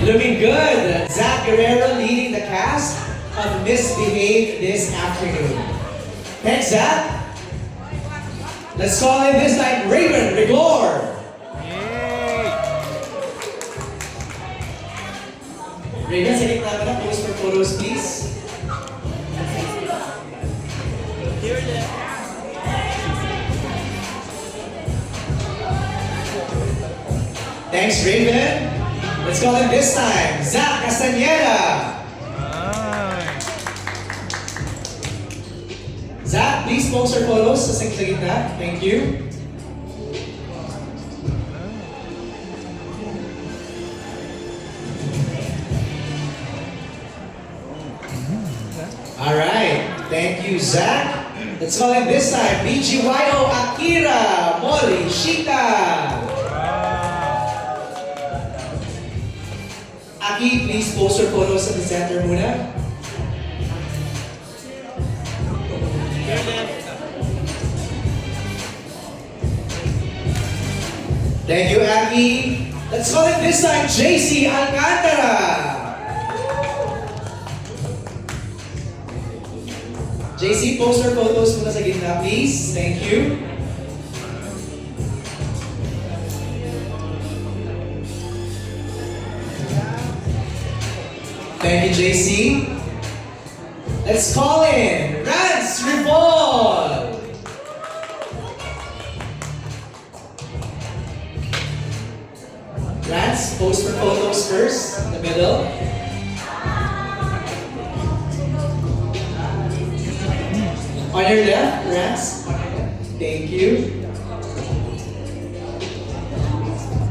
Looking good. Zach Guerrero leading the cast of Misbehave this afternoon. Thanks, Zach. Let's call in this time Raven Rigor. Raven, sa gitna ka na. Pose for photos, please. Thanks, Raven. Let's call in this time Zach Castañeda. Zach, please pose our photos sa gitna. Thank you. Alright, thank you, Zach. Let's call in this time BGYO Akira Morishita. Aki, please post your photos at the center muna. Thank you, Aki. Let's call it this time JC Alcantara. JC, post your photos muna sa gitna, please. Thank you. Thank you, JC. Let's call in Rance Rivol. Rance, post for photos first, in the middle. On your left, Rance. Thank you.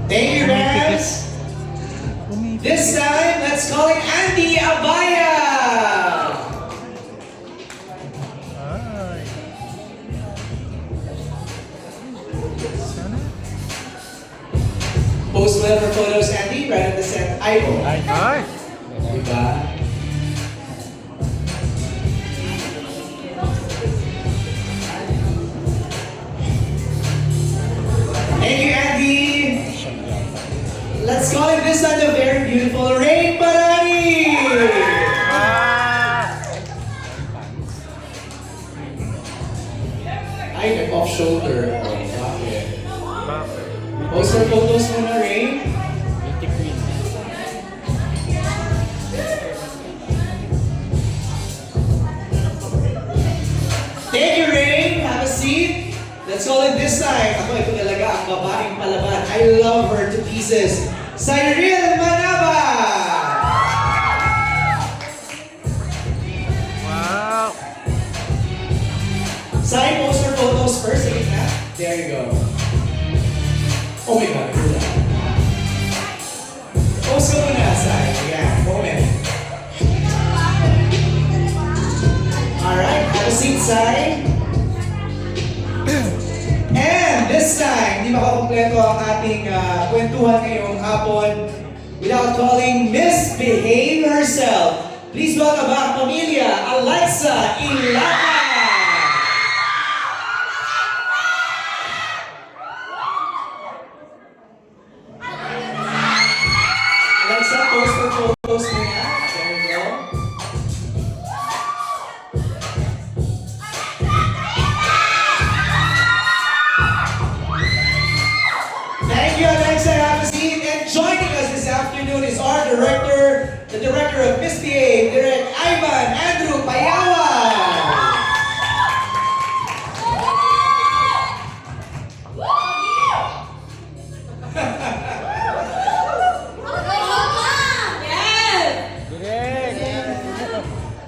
Thank you, Rance. This time, let's call it Andy Abaya. Post well for photos, Andy, right at the center. Ay, oh. Ay. Diba? Thank you, Andy. Let's call it this time the very beautiful Rain Barani. Ay, nag-off shoulder. Oh, bakit? Post our photos muna, Rain. Thank you, Rain. Have a seat. Let's call it this time. Ako, ito talaga ang babaeng palaban. I love her to pieces. Cyril Manaba! Wow! Sai, post for photos first. Sige na. There you go. Oh my God, good. Post ko muna, Sai. Yeah, moment. Alright, have a seat, Sai. And this time, di makakompleto ang ating kwentuhan ngayong hapon without calling Misbehave herself. Please welcome back, Pamilya Alexa Ilata. Alexa, post for photos muna. There you go. Thank you, Alexa. Have a seat. And joining us this afternoon is our director, the director of Misbehave, Direct Ivan Andrew Payawan.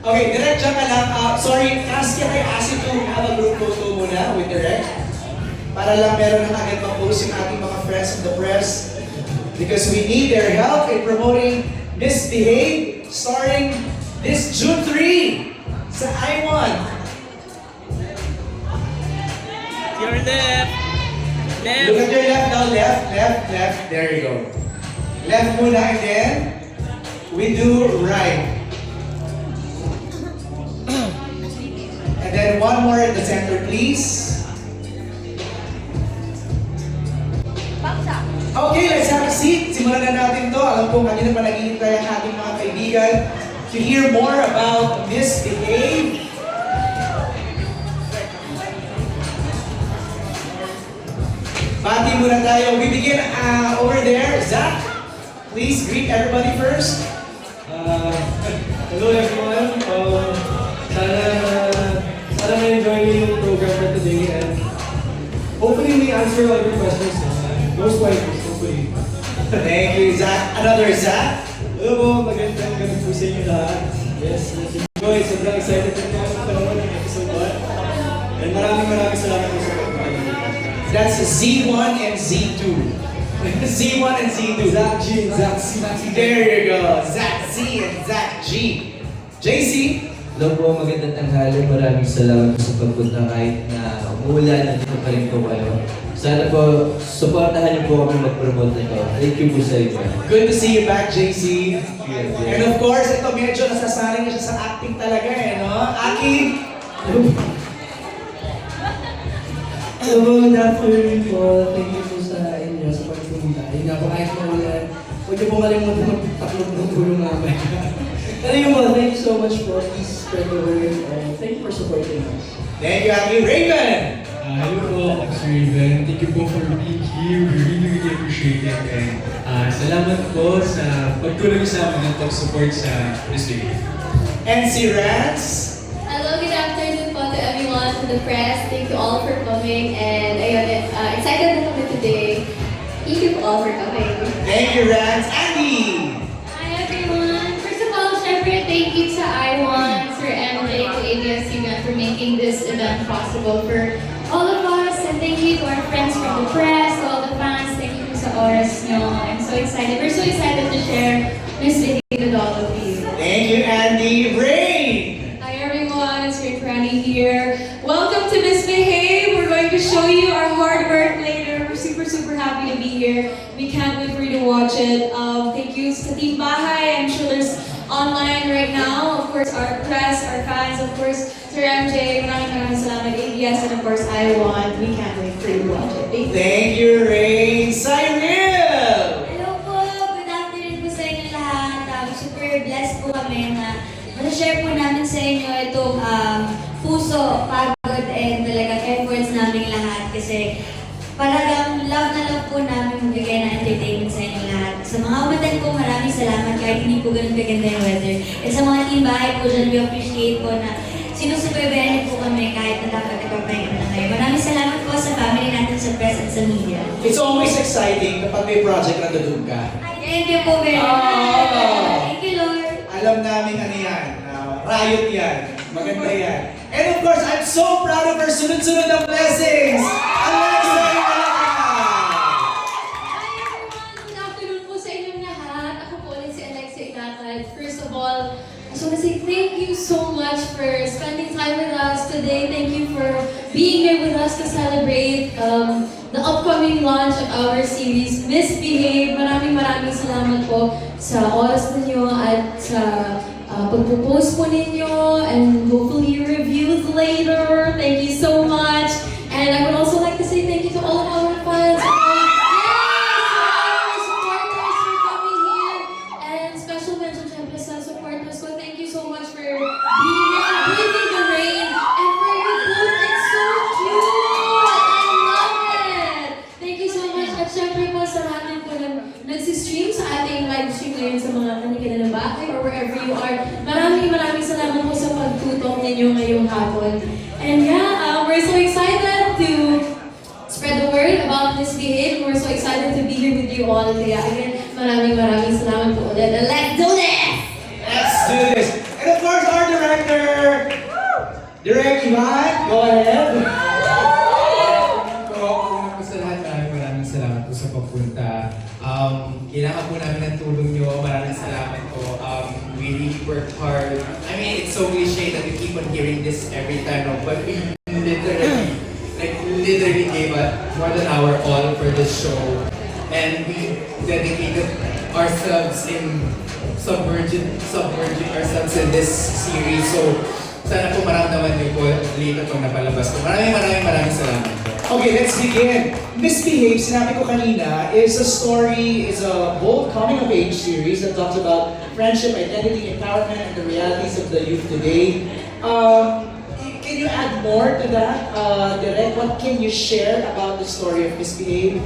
Okay, Direct, dyan ka lang. Sorry, can I ask you to have a group photo muna with Direct? Para lang meron ng agad mag-post yung ating mga friends from the press. Because we need their help in promoting Misbehave starting this June 3 sa I1. Your left. Left. Look at your left now, left, left, left. There you go. Left muna and then we do right. And then one more at the center, please. Okay, let's have a seat. simulan na natin to. Alam ko, kanina pa naghihintay ang ating mga kaibigan to hear more about Misbehave. Bati muna tayo. We begin over there. Zach, please greet everybody first. Hello everyone. Sana ma-enjoy niyo yung program for today and hopefully we answer all your questions. Most likely, hopefully. Thank you, Zach. Another Zach. Hello po, magandang gabi po sa inyo lahat. Yes, enjoy. Sobrang excited po ako sa panahon ng episode 1. And maraming salamat po sa pagkakas. That's Z1 and Z2. Z1 and Z2. Zach G and Zach C. There you go. Zach Z and Zach G. JC. Hello po, magandang tanghali. Maraming salamat sa pagpunta kahit na umuulan, nandito pa rin po kayo. Sana po, supportahan niyo po kami mag-promote nito. Thank you po sa inyo. Good to see you back, JC. Yeah. And of course, ito medyo nasasanay na siya sa acting talaga no? Aki. Hello, good afternoon po. Thank you po sa inyo sa pagpunta. Yun nga po, kahit maulan, huwag niyo po kalimutan magtaklog ng tulong namin. Pero yun po, thank you so much po. Please spread the word and thank you for supporting us. Thank you, Aki. Raven. Hello po, I'm Sir Raven. Thank you po for being here. We really appreciate it. And salamat po sa pagtulong sa amin at pag-support sa Misbehave. And si Rance. Hello, good afternoon po to everyone, to the press. Thank you all for coming. And ayun, excited na kami today. Thank you all for coming. Thank you, Rance. Andy. Hi everyone. First of all, syempre, thank you sa I1, Sir MJ, to ABS-CBN for making this event possible for all of us. And thank you to our friends from the press, to all the fans. Thank you sa oras nyo. I'm so excited. We're so excited to share this video with all of you. Thank you, Andy. Rain. Hi everyone, it's Great Rani here. Welcome to Misbehave. We're going to show you our hard work later. We're super happy to be here. We can't wait for you to watch it. Thank you sa Team Bahay. I'm sure there's online right now. Of course, our press, our fans, of course, Sir MJ, maraming salamat, ABS, and of course, I1. We can't wait for you to watch it. Thank you. Thank you, Rain. Cyril. Hello po! Good afternoon po sa inyo lahat. Super blessed po kami na share po namin sa inyo itong puso, pagod, and talagang efforts namin lahat kasi talagang love na love po namin magbigay ng entertainment sa inyo lahat. Sa mga umatan po, maraming salamat kahit hindi po ganun kaganda yung weather. And sa mga team bahay po dyan, we appreciate po na sinusubaybayan po kami kahit na dapat ipapahinga na ngayon. Maraming salamat po sa family natin sa press at sa media. It's always exciting kapag may project na dudug ka. Thank you po very much. Thank you, Lord. Alam namin ano yan. Riot yan. Maganda yan. And of course, I'm so proud of her sunod-sunod ng blessings. Alexa Ilalacan. Hi everyone! Good afternoon po sa inyong lahat. Ako po ulit si Alexa Ilalacan. First of all, I just want to say thank you so much for spending time with us today. Thank you for being here with us to celebrate the upcoming launch of our series, Misbehave. Maraming salamat po sa oras ninyo at sa pag-propose po ninyo and hopefully reviews later. Thank you so much. And I would also like to say thank you to all of our fans. Our supporters for coming here. And special mention syempre sa supporters ko. Thank you so much for being here, for breathing the rain, and for your book. It's so cute! I love it! Thank you so much. At syempre po sa lahat po na nagsistream sa ating live stream ngayon sa mga kanilang na bahay or wherever you are. Maraming salamat po sa pagtutok ninyo ngayong hapon. And yeah, we're so excited to spread the word about Misbehave. We're so excited to be here with you all. Kaya again, maraming salamat po ulit. And let's do this! Let's do this. And of course, our director, Direk Ivan, go ahead. Una po sa lahat, maraming salamat po sa pagpunta. Kailangan po namin ng tulong nyo. Maraming salamat po. We really worked hard. I mean, it's so cliche that we keep on hearing this every time, no? But we literally gave more than our all for this show. And we dedicated ourselves in submerging ourselves in this series. So, sana po maramdaman niyo po later pag napalabas ko. Maraming salamat po. Okay, let's begin. Misbehave, sinabi ko kanina, is a bold coming-of-age series that talks about friendship, identity, empowerment, and the realities of the youth today. Can you add more to that, Direk? What can you share about the story of Misbehave?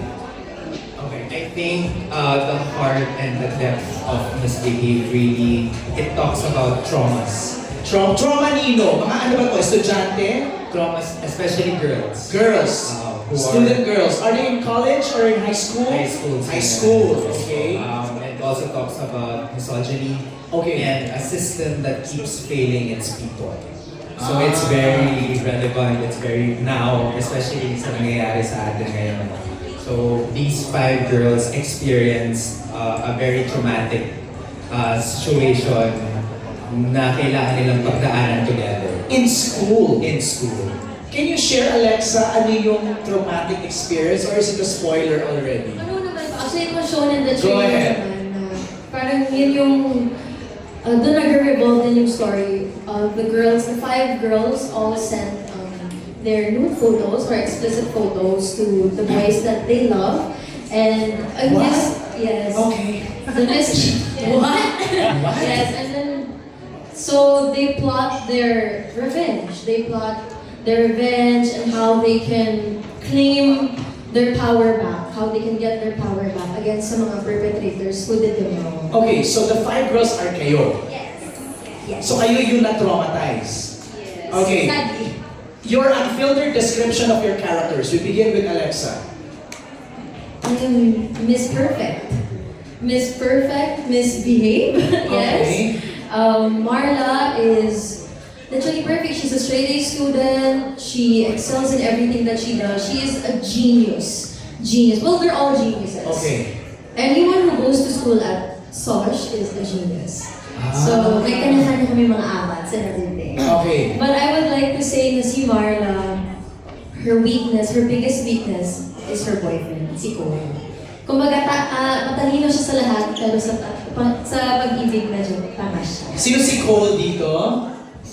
Okay, I think the heart and the depth of Misbehave really, it talks about traumas. Trauma nino, mga ano ba to, estudyante? Traumas, especially girls. Girls. Who Student girls. Are they in college or in high school? High school. High school, okay. It also talks about misogyny Okay. and a system that keeps failing its people. So it's very relevant, it's very now, especially sa nangyayari sa atin ngayon. So these 5 girls experienced a very traumatic situation na kailangan nilang pagdaanan together. In school. In school. Can you share, Alexa, ano yung traumatic experience or is it a spoiler already? Ano naman po? Actually, it was shown in the Go trailer ahead. naman na parang yun yung doon nag-revolve din yung story of the girls. The 5 girls all sent their nude photos or explicit photos to the boys that they love. And What? yes. Okay. The what? Yes, and then so they plot their revenge. They plot their revenge and how they can claim their power back, how they can get their power back against sa mga perpetrators who did them wrong. Okay, so the 5 girls are kayo. Yes. So kayo yung na-traumatize. Yes. Okay. Sadly. Your unfiltered description of your characters. We begin with Alexa. I am Miss Perfect. Miss Perfect, Misbehave. Yes. Okay. Marla is literally perfect. She's a straight A student. She excels in everything that she does. She is a genius. Genius. Well, they're all geniuses. Okay. Anyone who goes to school at SOSH is a genius. So, may kanya-kanya kami mga abats and everything. Okay. But I would like to say na si Marla, her weakness, her biggest weakness is her boyfriend, si Cole. Kumbaga, matalino siya sa lahat, pero sa pag-ibig medyo tama siya. Sino si Cole dito?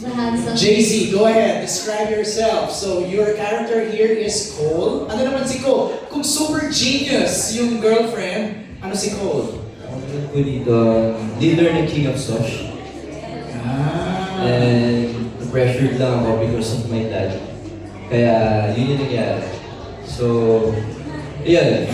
Lahat sa... JC, go ahead. Describe yourself. So, your character here is Cole. Ano naman si Cole? Kung super genius yung girlfriend, ano si Cole? Ang ko dito, leader ng King of Sosh. Ah. And pressured lang ako because of my dad. Kaya yun yung nangyari. So, yun.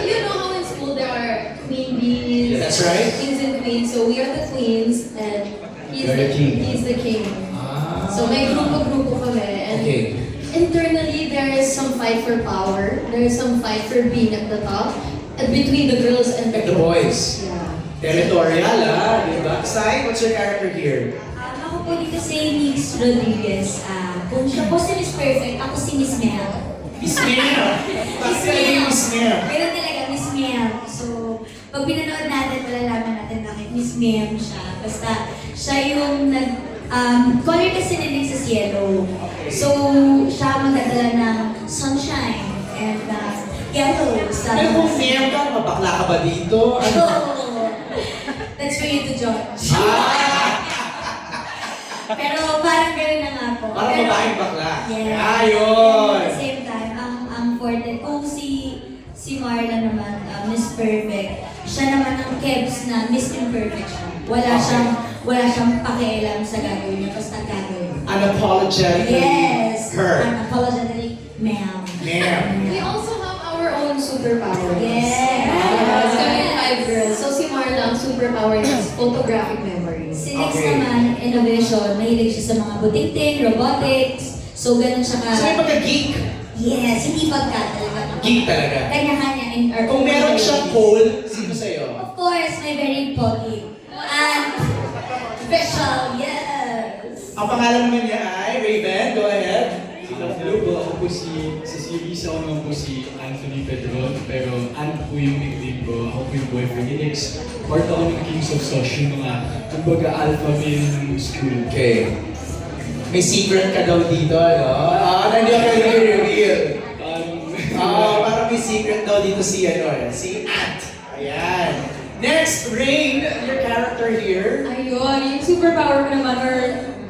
You know how in school there are queen bees, That's right. kings and queens. So we are the queens and he's You're the king. He's the king. Ah. So may grupo kami and Okay. internally there is some fight for power. There is some fight for being at the top between the girls and And the boys. Yeah. Territorial, ah. Diba? Sai, what's your character here? Ako po dito si Nix Rodriguez. Kung siya po si Miss Perfect, ako si Miss Mel. Miss Mel. Bakit talaga yung Miss Mel? Pero talaga, Miss Mel. So, pag pinanood natin, malalaman natin bakit Miss Mel siya. Basta, siya yung color kasi ni Nix is yellow. So, siya magdadala ng sunshine and yellow sa... Ay, kung Mel ka, mabakla ka ba dito? Ano? Oh, that's for you to judge. Pero parang gano'n na nga po. Parang Pero- babaeng bakla. Yeah. Ayun. At the same time, ang forte, kung si Marla naman, Miss Perfect, siya naman ang Kebs na Miss Imperfect siya. Wala siyang pakialam sa gagawin niya, basta gagawin. Unapologetically Yes! her. Unapologetically, ma'am. Ma'am. We also have our own superpowers. Yes. Yes, kami 5 girls. So si Marla, ang superpower niya is photographic memory. Si Lex Okay. naman, innovation, mahilig siya sa mga buting-ting, robotics. So, ganun siya ka... So may pagka-geek. Yes, hindi pagka talaga. Geek talaga. Kanya-kanya in our Kung own meron way. siyang Cole, sino sa'yo? Of course, may very pogi. And special, yes. Ang pangalan naman niya ay Raven. Go ahead. Hello po, ako po sa series, ako naman po si Anthony Pedron, pero ano po yung nickname ko, ako po yung boyfriend ni Nix. Part ako ng Kings of Sosh, yung mga, kumbaga, alpha male ng school. Okay. May secret ka daw dito, no? Nandiyan ka reveal. Parang may secret daw dito si Ant. Ayan. Next, Rain, your character here. Ayun, yung superpower ko naman, or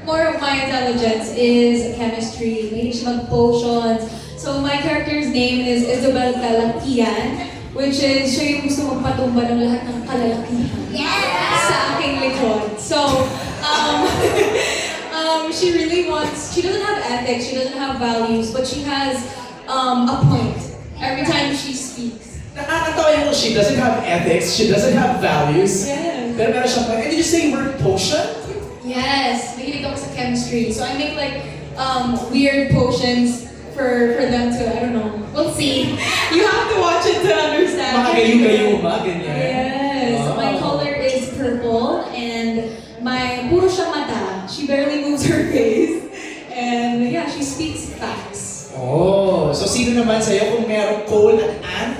more of my intelligence is chemistry. Mahilig siya mag-potions. So So my character's name is Isabel Calaquian, which is siya yung gusto magpatumba ng lahat ng kalalakihan sa aking likod. So, she really wants, she doesn't have ethics, she doesn't have values, but she has a point every time she speaks. Nakakatawa yung she doesn't have ethics, she doesn't have values. Yes. Pero meron siyang, and did you say word potion? Yes, mahilig ako sa chemistry. So I make like weird potions for them to, I don't know, we'll see. You have to watch it to understand. Mga gayo-gayo ba? Ganyan. Yes, Wow. my color is purple and my puro siya mata. She barely moves her face. And yeah, she speaks facts. Oh, so sino naman sa'yo kung merong Cole at Ann?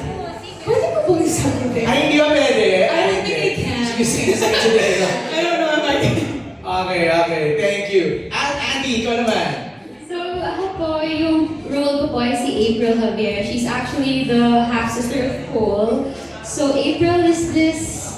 Pwede mo bang sabi? Ay, hindi ba pwede? I don't think I can. Sige, sige. I don't know if I can. Okay, thank you. Andy, ikaw naman. So, ako po, yung role ko po ay si April Javier. She's actually the half-sister of Cole. So, April is this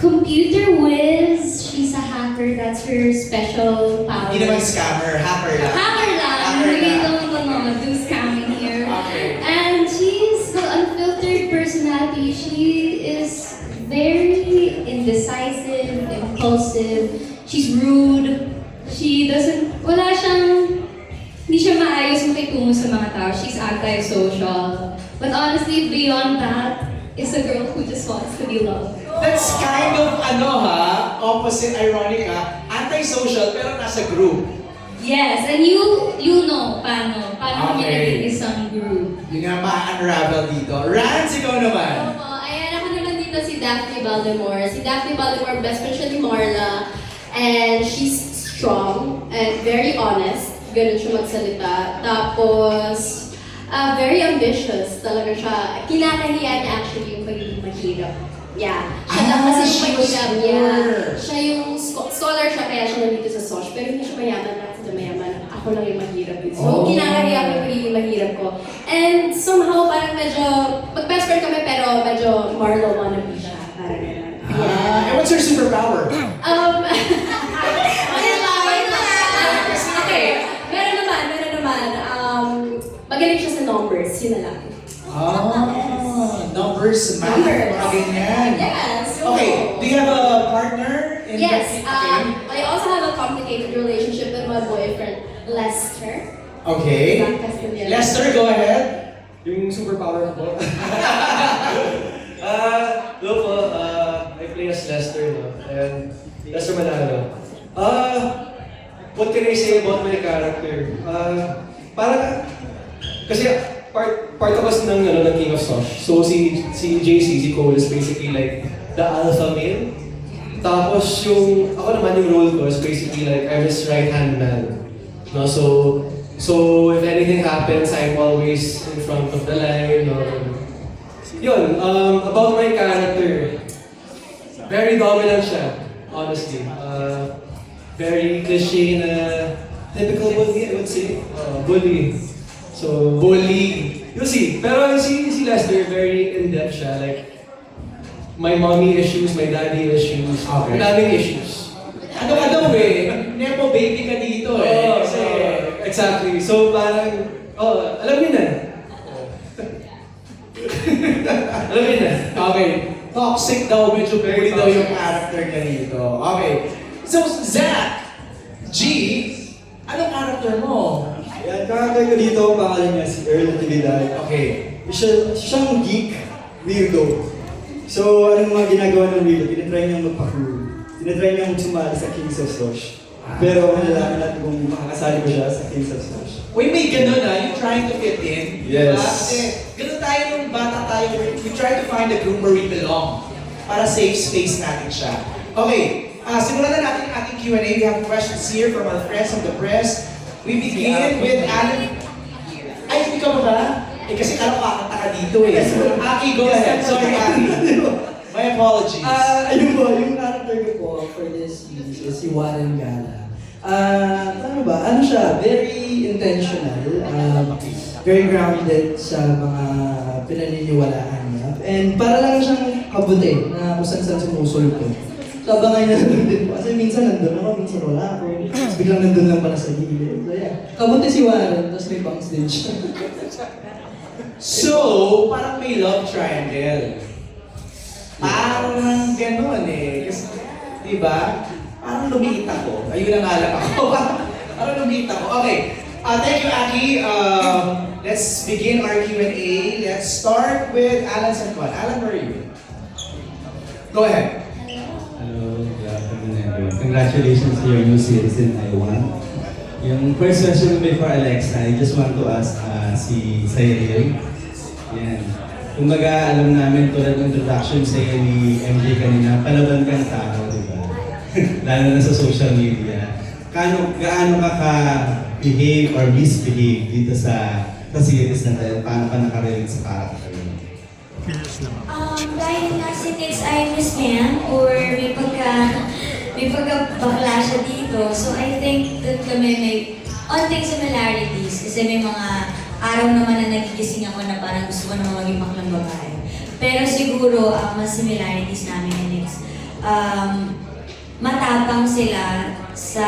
computer whiz. She's a hacker. That's her special power. Hindi naman scammer, hacker lang. Hacker lang. Hacker We lang. don't do scamming here. Okay. And she's the unfiltered personality. She is very indecisive, impulsive. She's rude. She doesn't, wala siyang, hindi siya maayos makitungo sa mga tao. She's anti-social. But honestly, beyond that, is a girl who just wants to be loved. That's kind of, opposite, ironic anti-social pero nasa group. Yes, and you know paano kami Okay. naging isang group. Yun nga ma-unravel dito. Rans, ikaw naman. Opo, ayan ako naman dito si Daphne Baltimore. Si Daphne Baltimore, best friend siya ni Marla. And she's strong and very honest. Ganun siya magsalita. Tapos, very ambitious talaga siya. Kinakahiya niya actually yung pagiging mahirap. Yeah. Siya lang kasi yung mahirap. Yeah. Siya yung scholar siya kaya siya nandito sa SOSH. Pero hindi siya mayaman lahat sila mayaman. Ako lang yung mahirap din. So, kinakahiya ko yung pagiging mahirap ko. And somehow, parang medyo, mag-best friend kami pero medyo Marlo wannabe siya. Parang gano'n. And what's your superpower? Okay, meron naman. Magaling siya sa numbers, yun na lang. Numbers, math, Numbers. mga ganyan. Yes. Okay, do you have a partner? Yes, Okay. I also have a complicated relationship with my boyfriend, Lester. Okay. Lester, go ahead. Yung superpower ko po. Hello po, I play as Lester, no? And Lester Manalo. What can I say about my character? Parang, kasi part of us ng King of Sosh. So si JC, si Cole is basically like the alpha male. Tapos ako naman yung role ko is basically like I'm his right-hand man. No, so if anything happens, I'm always in front of the line. No? Yun, about my character, very dominant siya, honestly. Very cliche na typical bully, I would say. Bully. So, bully. You'll see. Pero si Lester, very in-depth siya. Like, my mommy issues, my daddy issues. Okay. Daming issues. Ano Nepo baby ka dito eh. Kasi, Exactly. So, parang, alam niyo na. Alam niyo na. okay, toxic daw, medyo bully daw yung character niya dito. Okay. So, Zach, G, anong character mo? Yan, kakagay ko dito, ang pangalan niya si Earl Natividad. Okay. Siyang geek, weirdo. So, anong mga ginagawa ng weirdo? Tinatry niyang magpa-cool. Tinatry niyang sumali sa Kings of Sosh. Pero malalaman natin kung makakasali ko siya sa Kings of Sosh. Uy, may ganun you're trying to fit in. Yes. Diba? Kasi ganun tayo nung bata tayo, we try to find a group where we belong para safe space natin siya. Okay, simulan na natin ang ating Q&A. We have questions here from our friends of the press. We begin with Alan. Ay, ikaw ba ba? Eh kasi alam ko kakanta ka dito eh. Aki, go ahead. Sorry, Aki. My apologies. Ayun po, yung character ko po for this series is si Warren Gala. Ano ba? Ano siya? Very intentional. Very grounded sa mga pinaniniwalaan niya. And para lang siyang kabuti na kung saan sumusulpo. Kabangan niya nandun din po. Kasi minsan nandun ako, minsan wala ako. Tapos biglang nandun lang pala sa gilid. So yeah, kabuti si Warren, tapos may bangs din siya. So, parang may love triangle. Parang gano'n eh. Kasi, di ba? Parang lumiit ako. Ayun ang alam ako. Parang lumiit ako. Okay. Thank you, Aki. Let's begin our Q&A. Let's start with Alan Sanquan. Alan, where are you? Go ahead. Hello, good afternoon everyone. Congratulations to your new series in Taiwan. Yung first question before Alexa, I just want to ask si Cyril. Yan. Kumbaga, alam namin tulad ng introduction sa ni MJ kanina, palaban kang tao, di ba? Lalo na sa social media. Gaano ka ka-behave or misbehave dito sa series na tayo? Paano ka nakarelate sa character? Dahil nga si Nix ay Miss Man or may pagka-bakla siya dito. So I think that kami may onting similarities kasi may mga araw naman na nagigising ako na parang gusto ko naman maging baklang babae. Pero siguro mas similarities namin ni Nix. Matapang sila sa,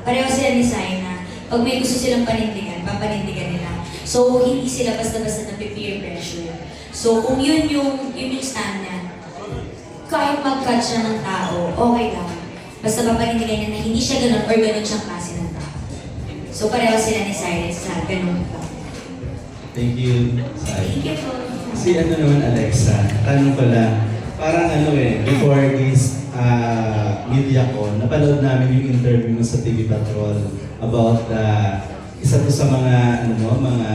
pareho sila ni Saina. Pag may gusto silang panindigan, papanindigan nila. So hindi sila basta-basta na-peer pressure. So kung yun yung stand niya, kahit mag-cut siya ng tao, okay lang. Basta papanindigan niya na hindi siya ganun or ganun siyang klase ng tao. So pareho sila ni Cyrus sa ganun pa. Thank you, Sai. Thank you po. Si ano naman Alexa, tanong ko lang, parang before this media ko, napanood namin yung interview mo sa TV Patrol about isa to sa mga mga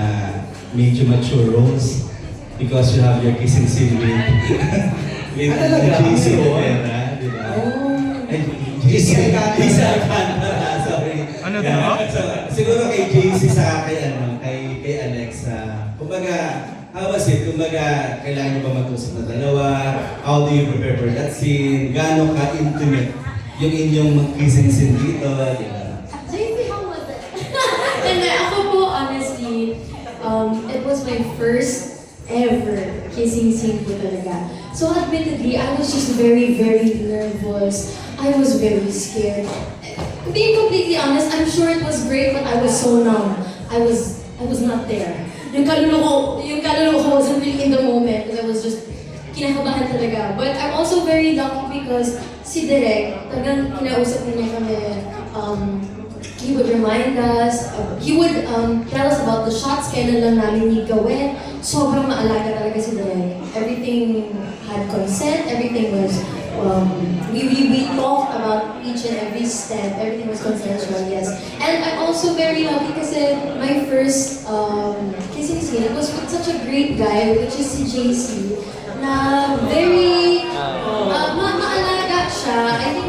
medyo mature roles because you have your kissing scene with JC Rivera, di ba? JC Alcantara, sorry. Ano daw? Siguro kay JC sa kay Alexa. Kumbaga, how was it? Kumbaga, kailangan nyo ba matusok na dalawa? How do you prepare for that scene? Gaano ka-intimate yung inyong mag-kissing scene dito? Di ba? JC, how was it? And ako po, honestly, it was my first ever kissing scene po talaga. So admittedly, I was just very, very nervous. I was very scared. Being completely honest, I'm sure it was great, but I was so numb. I was not there. Yung kaluluwa ko wasn't really in the moment. I was just kinakabahan talaga. But I'm also very lucky because si Direk, talagang kinausap niya kami. He would remind us, he would tell us about the shots, kailan lang namin need gawin. Sobrang maalaga talaga si Direk. Everything had consent, everything was, we talked about each and every step, everything was consensual, yes. And I'm also very lucky kasi my first kissing scene was with such a great guy, which is si JC, na very, maalaga siya. I think,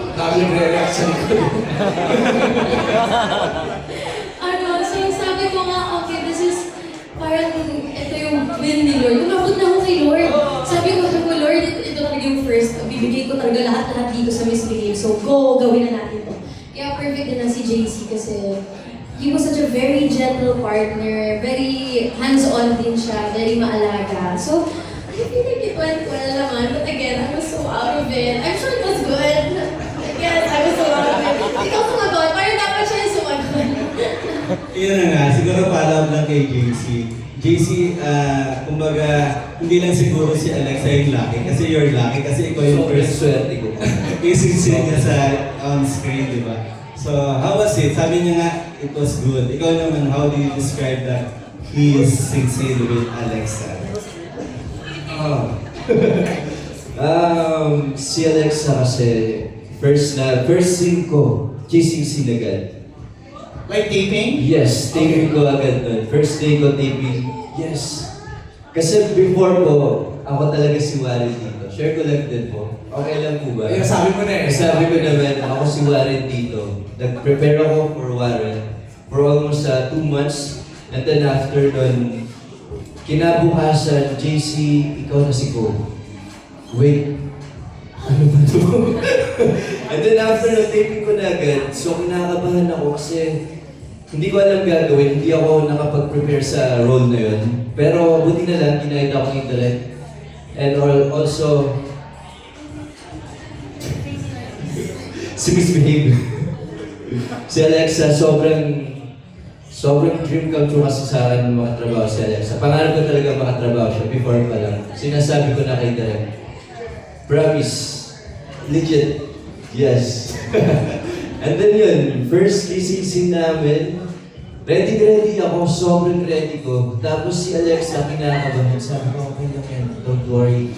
so sabi ko nga, okay, this is parang ito yung will ni Lord. Umabot na ako kay Lord. Sabi ko, Lord, ito talaga yung first. Bibigay ko talaga lahat dito sa misbehave. So go, gawin na natin to. Kaya perfect din na si JC kasi he was such a very gentle partner, very hands-on din siya, very maalaga. So, I feel like it went well naman. But again, I was so out of it. I'm sure it was good. Yes, I was so out of it. Ikaw sumagot. Parang dapat siya yung sumagot. Yun na nga, siguro follow-up lang kay JC. JC, kumbaga, hindi lang siguro si Alexa yung lucky, kasi you're lucky, kasi ikaw yung first swerte ko. kissing scene niya sa on-screen, di ba? So, how was it? Sabi niya nga, it was good. Ikaw naman, how do you describe that kissing scene with Alexa? Si Alexa kasi, first scene ko, kissing scene agad. Like taping? Yes, taping ko agad nun. First day ko taping, yes. Kasi before po, ako talaga si Warren dito. Share ko lang din po. Okay lang po ba? Ay, sabi mo na eh. Sabi ko naman, ako si Warren dito. Nag-prepare ako for Warren for almost 2 months. And then after nun, kinabukasan, JC, ikaw na si Ko. Wait, ano ba ito? And then after na taping ko na agad, so kinakabahan ako kasi hindi ko alam gagawin, hindi ako nakapag-prepare sa role na yun. Pero buti na lang, ginahit ako ng direct. And also, si Misbehave. Si Alexa, sobrang dream come true kasi sa akin makatrabaho si Alexa. Pangarap ko talaga makatrabaho siya before pa lang. Sinasabi ko na kay Derek, promise, legit, yes. And then yun, first kissing scene namin, ready ako, sobrang ready ko. Tapos si Alexa kinakabahan, sabi ko, okay lang yan, don't worry.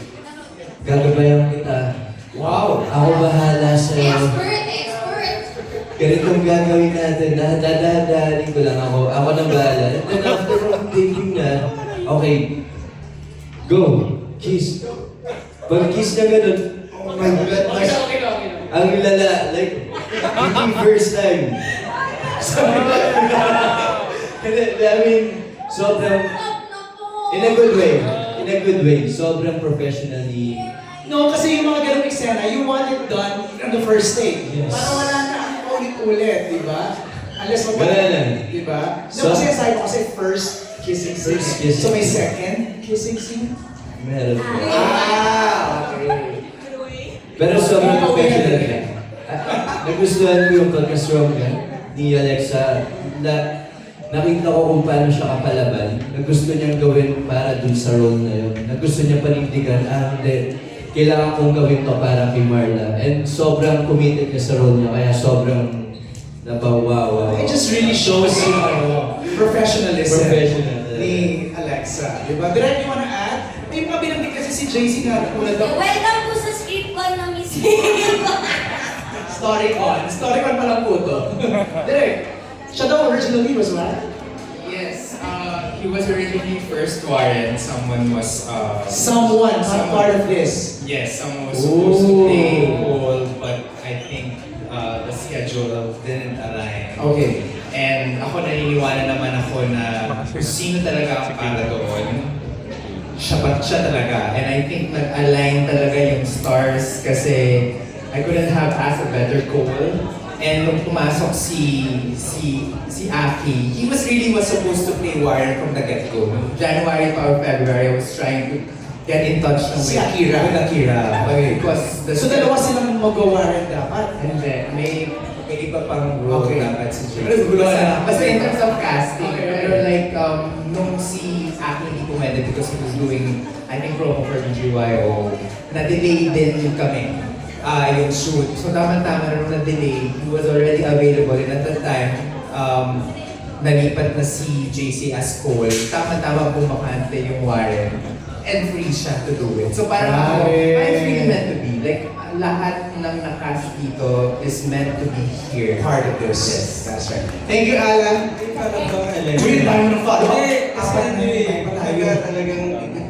Gagabayan kita. Wow! Ako bahala sa'yo. Expert! Ganitong gagawin natin, dadadahanin ko lang ako. Ako nang bahala. And then after from taping na, okay, go, kiss. Pag kiss na ganun, oh my God, mas, ang lala, like, hindi first time. Sabi ko, I mean, sobrang, in a good way, sobrang professionally. No, kasi yung mga ganong eksena, you want it done on the first take. Yes. Para wala na ang ulit-ulit, di ba? Unless Wala na. Di ba? So, No, kasi sabi ko kasi first kissing scene. First kissing So may scene. second kissing scene? Meron po. Okay. Pero sobrang professional ka. Nagustuhan ko yung pagka-strong ka ni Alexa. Nakita ko kung paano siya kapalaban. Nagusto niyang gawin para dun sa role na yun. Nagusto niya panindigan, hindi. Kailangan kong gawin to para kay Marla. And sobrang committed ka sa role niya, kaya sobrang napawawa. It just really shows yung professionalism Professional. ni Alexa. Di ba? Direct, you wanna add? May mga binanggit kasi si JC na tulad ng Welcome po sa script call ng Miss Storycon. Storycon pa lang po to. Direct, siya daw originally was what? Yes, he was originally first Warren. Someone was Someone, not part of this. Yes, someone was supposed to play Cole, but I think the schedule didn't align. Okay. And ako naniniwala naman ako na kung sino talaga ang para doon, siya talaga. And I think nag-align talaga yung stars kasi I couldn't have asked a better Cole. And nung pumasok si Aki, he was supposed to play Warren from the get-go. January pa or February, I was trying to get in touch Si Akira. with Akira. Because the So dalawa silang magawa rin dapat. And then, may iba pang role Okay. dapat si Jake. Pero gulo na. Basta in terms of casting, Okay. pero like, nung si Aki hindi pumwede because he was doing, I think, promo for BGYO, na-delay din kami. Yung shoot. So tama-tama nung na-delay, he was already available and at that time, nalipat na si JC as Cole. Tama-tama bumakante yung Warren and free siya to do it. So parang ako, I'm really meant to be. Like, lahat ng nakast dito is meant to be here. Part of this. Yes. That's right. Thank you, Alan. Wait, tayo ng follow-up. Talagang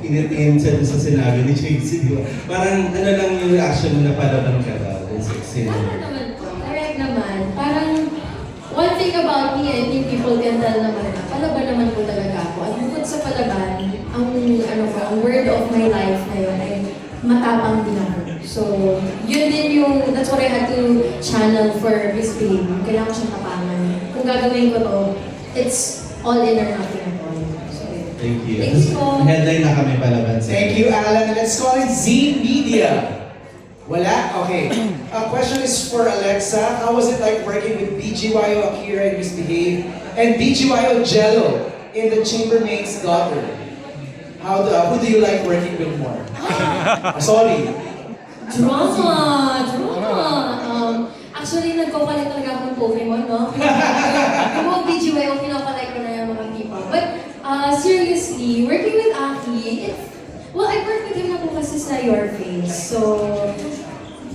in-aim siya sa sinabi ni JC, di ba? Parang ano lang yung reaction mo na palaban ka daw. Tama naman po. Correct naman. Parang, one thing about me, I think people can tell naman na palaban naman po talaga ako. At bukod sa palaban, ang word of my life na yun ay matapang din ako. So, yun din yung, that's what I had to channel for Miss Babe. Kailangan ko siyang tapangan. Kung gagawin ko to, it's all in or nothing at all. So, yun. Thank you. Thanks po. Headline na kami palaban sa Thank you, Alan. Let's call it Z Media. Wala? Okay. Question is for Alexa. How was it like working with BGYO Akira and Misbehave and BGYO Jello in The Chambermaid's Daughter? Who do you like working with more? Sorry. Drama! Actually, nagko-collect talaga ako ng Pokemon, no? Yung mga BGYO, kinakolect ko na yung mga people. But, seriously, working with Aki, I worked with him na po kasi sa Your Face. So,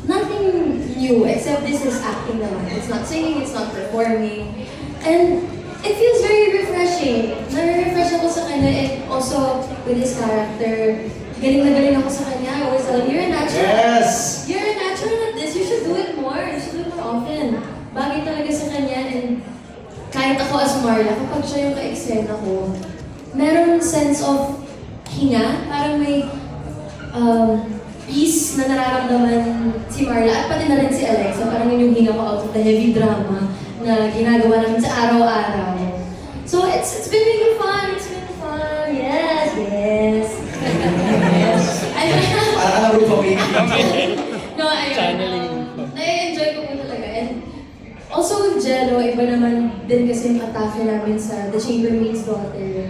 nothing new, except this is acting naman. It's not singing, it's not performing. And it feels very refreshing. Nare-refresh ako sa kanya and also with his character. Galing na galing ako sa kanya. I always tell him, you're a natural. Yes! You're a natural at this. You should do it more. You should do it more often. Bagay talaga sa kanya and kahit ako as Marla, kapag siya yung ka-eksena ko, meron sense of hinga. Parang may peace na nararamdaman si Marla at pati na rin si Alexa. Parang yun yung hinga ko out of the heavy drama na ginagawa namin sa araw-araw. So it's been really fun. It's been fun. Yes, yes. Parang ka na Rupa Baby. No, I-enjoy ko po talaga Also with Jello, iba naman din kasi yung atake namin sa The Chambermaid's Daughter.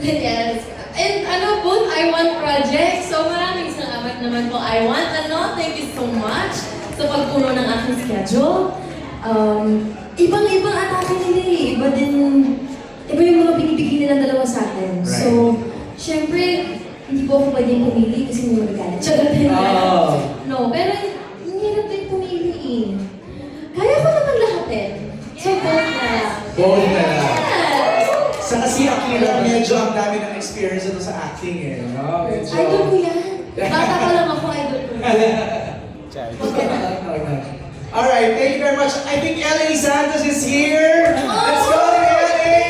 Yes. And both I Want projects. So maraming salamat naman po I Want. Thank you so much sa pagpuno ng aking schedule. Ibang-ibang atake nila eh. Iba yung mga binibigay nilang dalawa sa atin. Right. So, syempre, hindi po ako pwedeng pumili kasi may magagalit. No, pero hindi hirap din pumili eh. Kaya ko naman lahat eh. So, both na lang. Both na lang. Yes! Sa kasi Akira, medyo ang dami ng experience ito sa acting eh. No? Medyo... Idol ko yan. Bata pa lang ako, idol ko yan. Alright, thank you very much. I think LA Santos is here. Let's go to LA!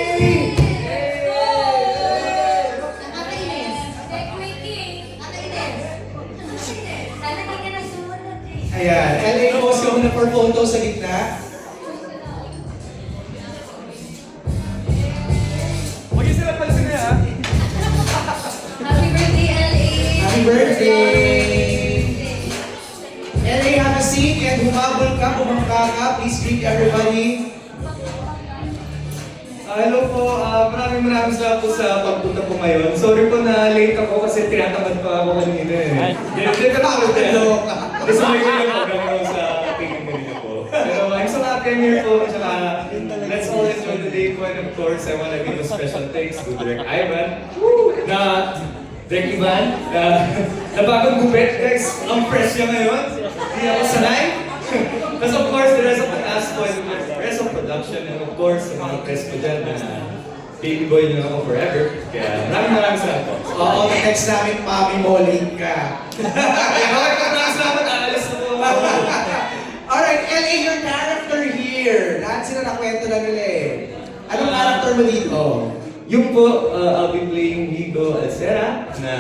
Ayan, LA pose ko muna for photo sa gitna. Huwag yung sila pansin niya, ha? Happy birthday, LA! Happy birthday! LA, have a seat and humabol ka, bumangka ka. Please greet everybody. Hello po, maraming salamat po sa pagpunta po ngayon. Sorry po na late ako kasi tinatamad pa ako kanina eh. Ganito lang ako dito. Kasi may ganyan po gano'n sa tingin kanina po. Pero I'm so happy I'm here po. Tsaka let's all enjoy the day po. And of course, I want to give a special thanks to Direk Ivan na Direk Ivan na bagong gupit guys. Ang fresh niya ngayon. Hindi ako sanay. Because of course, the rest of the cast po, and the rest of production, and of course, yung mga press ko dyan na baby boy nyo ako forever. Kaya maraming salamat po. Oo, text namin, Mami Moling ka. Maraming salamat, aalis na po. Alright, LA, your character here. Lahat sila nakwento na nila eh. Anong character mo dito? Yung po, I'll be playing Vigo Alcera na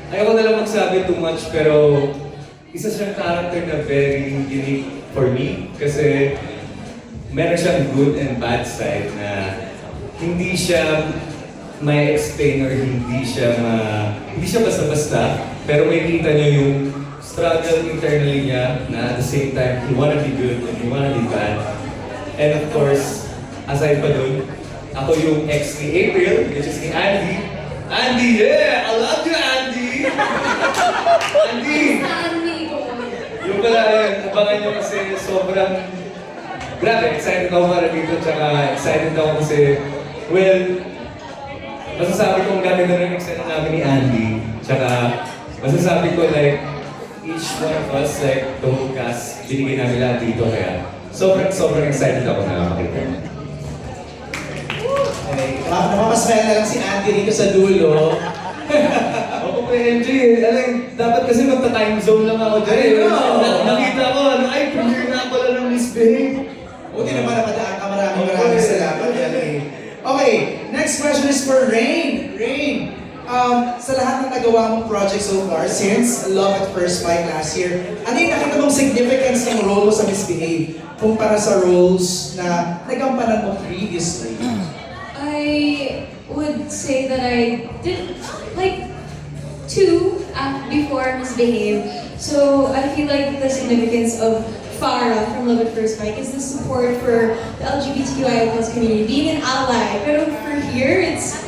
ayoko na lang magsabi too much pero isa siyang character na very unique for me kasi meron siyang good and bad side na hindi siya may explain or hindi siya basta-basta pero may kita niyo yung struggle internally niya na at the same time he wanna be good and he wanna be bad. And of course, aside pa dun, ako yung ex ni April, which is ni Andy. Andy, yeah! I love you, Andy! Andy! Yung pala yun, abangan nyo kasi sobrang grabe, excited ako para dito, tsaka excited ako kasi, well, masasabi kong gabi na rin excited namin ni Andy, tsaka masasabi ko like, each one of us, like the whole cast, binigay namin lahat dito, kaya sobrang excited ako na makita. Okay, napapasmile na lang si Andy dito sa dulo. Ako pa MJ, dapat kasi magta-time zone lang ako dyan. Nakita ko, ay, premiere na pala ng Miss Bing. Buti naman napadaan ka, maraming salamat. Okay, next question is for Rain. Rain, sa lahat ng nagawa mong project so far, since Love at First Bite last year, ano yung nakita mong significance ng role mo sa Misbehave kumpara sa roles na nagampanan mo previously? I would say that I did like 2 before Misbehave. So I feel like the significance of Farah from Love at First Bite is the support for the LGBTQIA+ community, being an ally. But for here, it's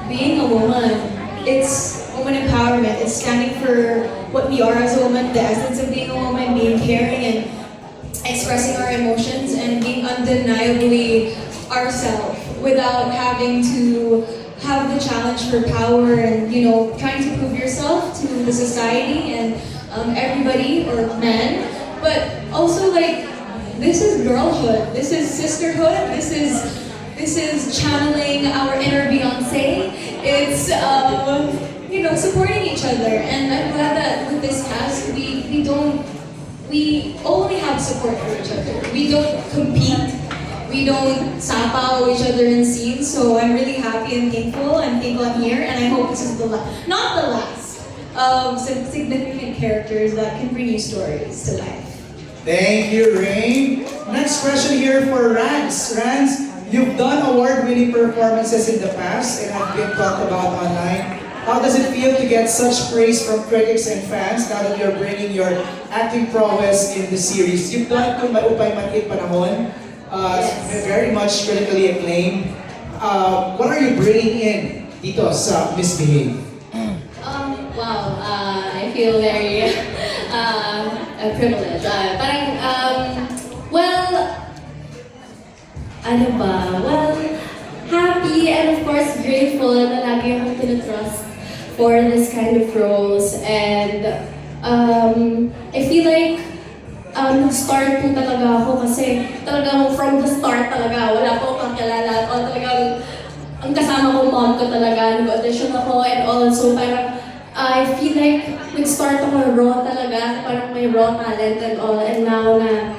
being a woman. It's woman empowerment. It's standing for what we are as a woman, the essence of being a woman, being caring and expressing our emotions and being undeniably ourselves without having to have the challenge for power and, trying to prove yourself to the society and everybody or men. But also this is girlhood, this is sisterhood, this is channeling our inner Beyonce. It's, supporting each other. And I'm glad that with this cast, we only have support for each other. We don't compete. We don't sapaw each other in scenes, so I'm really happy and thankful. I'm here, and I hope this is not the last of some significant characters that can bring you stories to life. Thank you, Rain. Next question here for Rans. Rans, you've done award-winning performances in the past and have been talked about online. How does it feel to get such praise from critics and fans now that you're bringing your acting prowess in the series? You've done Kung Maupay Manhid Panahon, very much critically acclaimed. What are you bringing in dito sa Misbehave? Wow, I feel very privileged. Happy and of course grateful na lagi akong tinatrust for this kind of roles. And I feel like nag-start po talaga ako kasi talagang from the start talaga, wala po akong kakilala. O talagang ang kasama ko, mom ko talaga, nag-audition ako and all. So parang I feel like nag-start ako raw talaga, parang may raw talent and all. And now na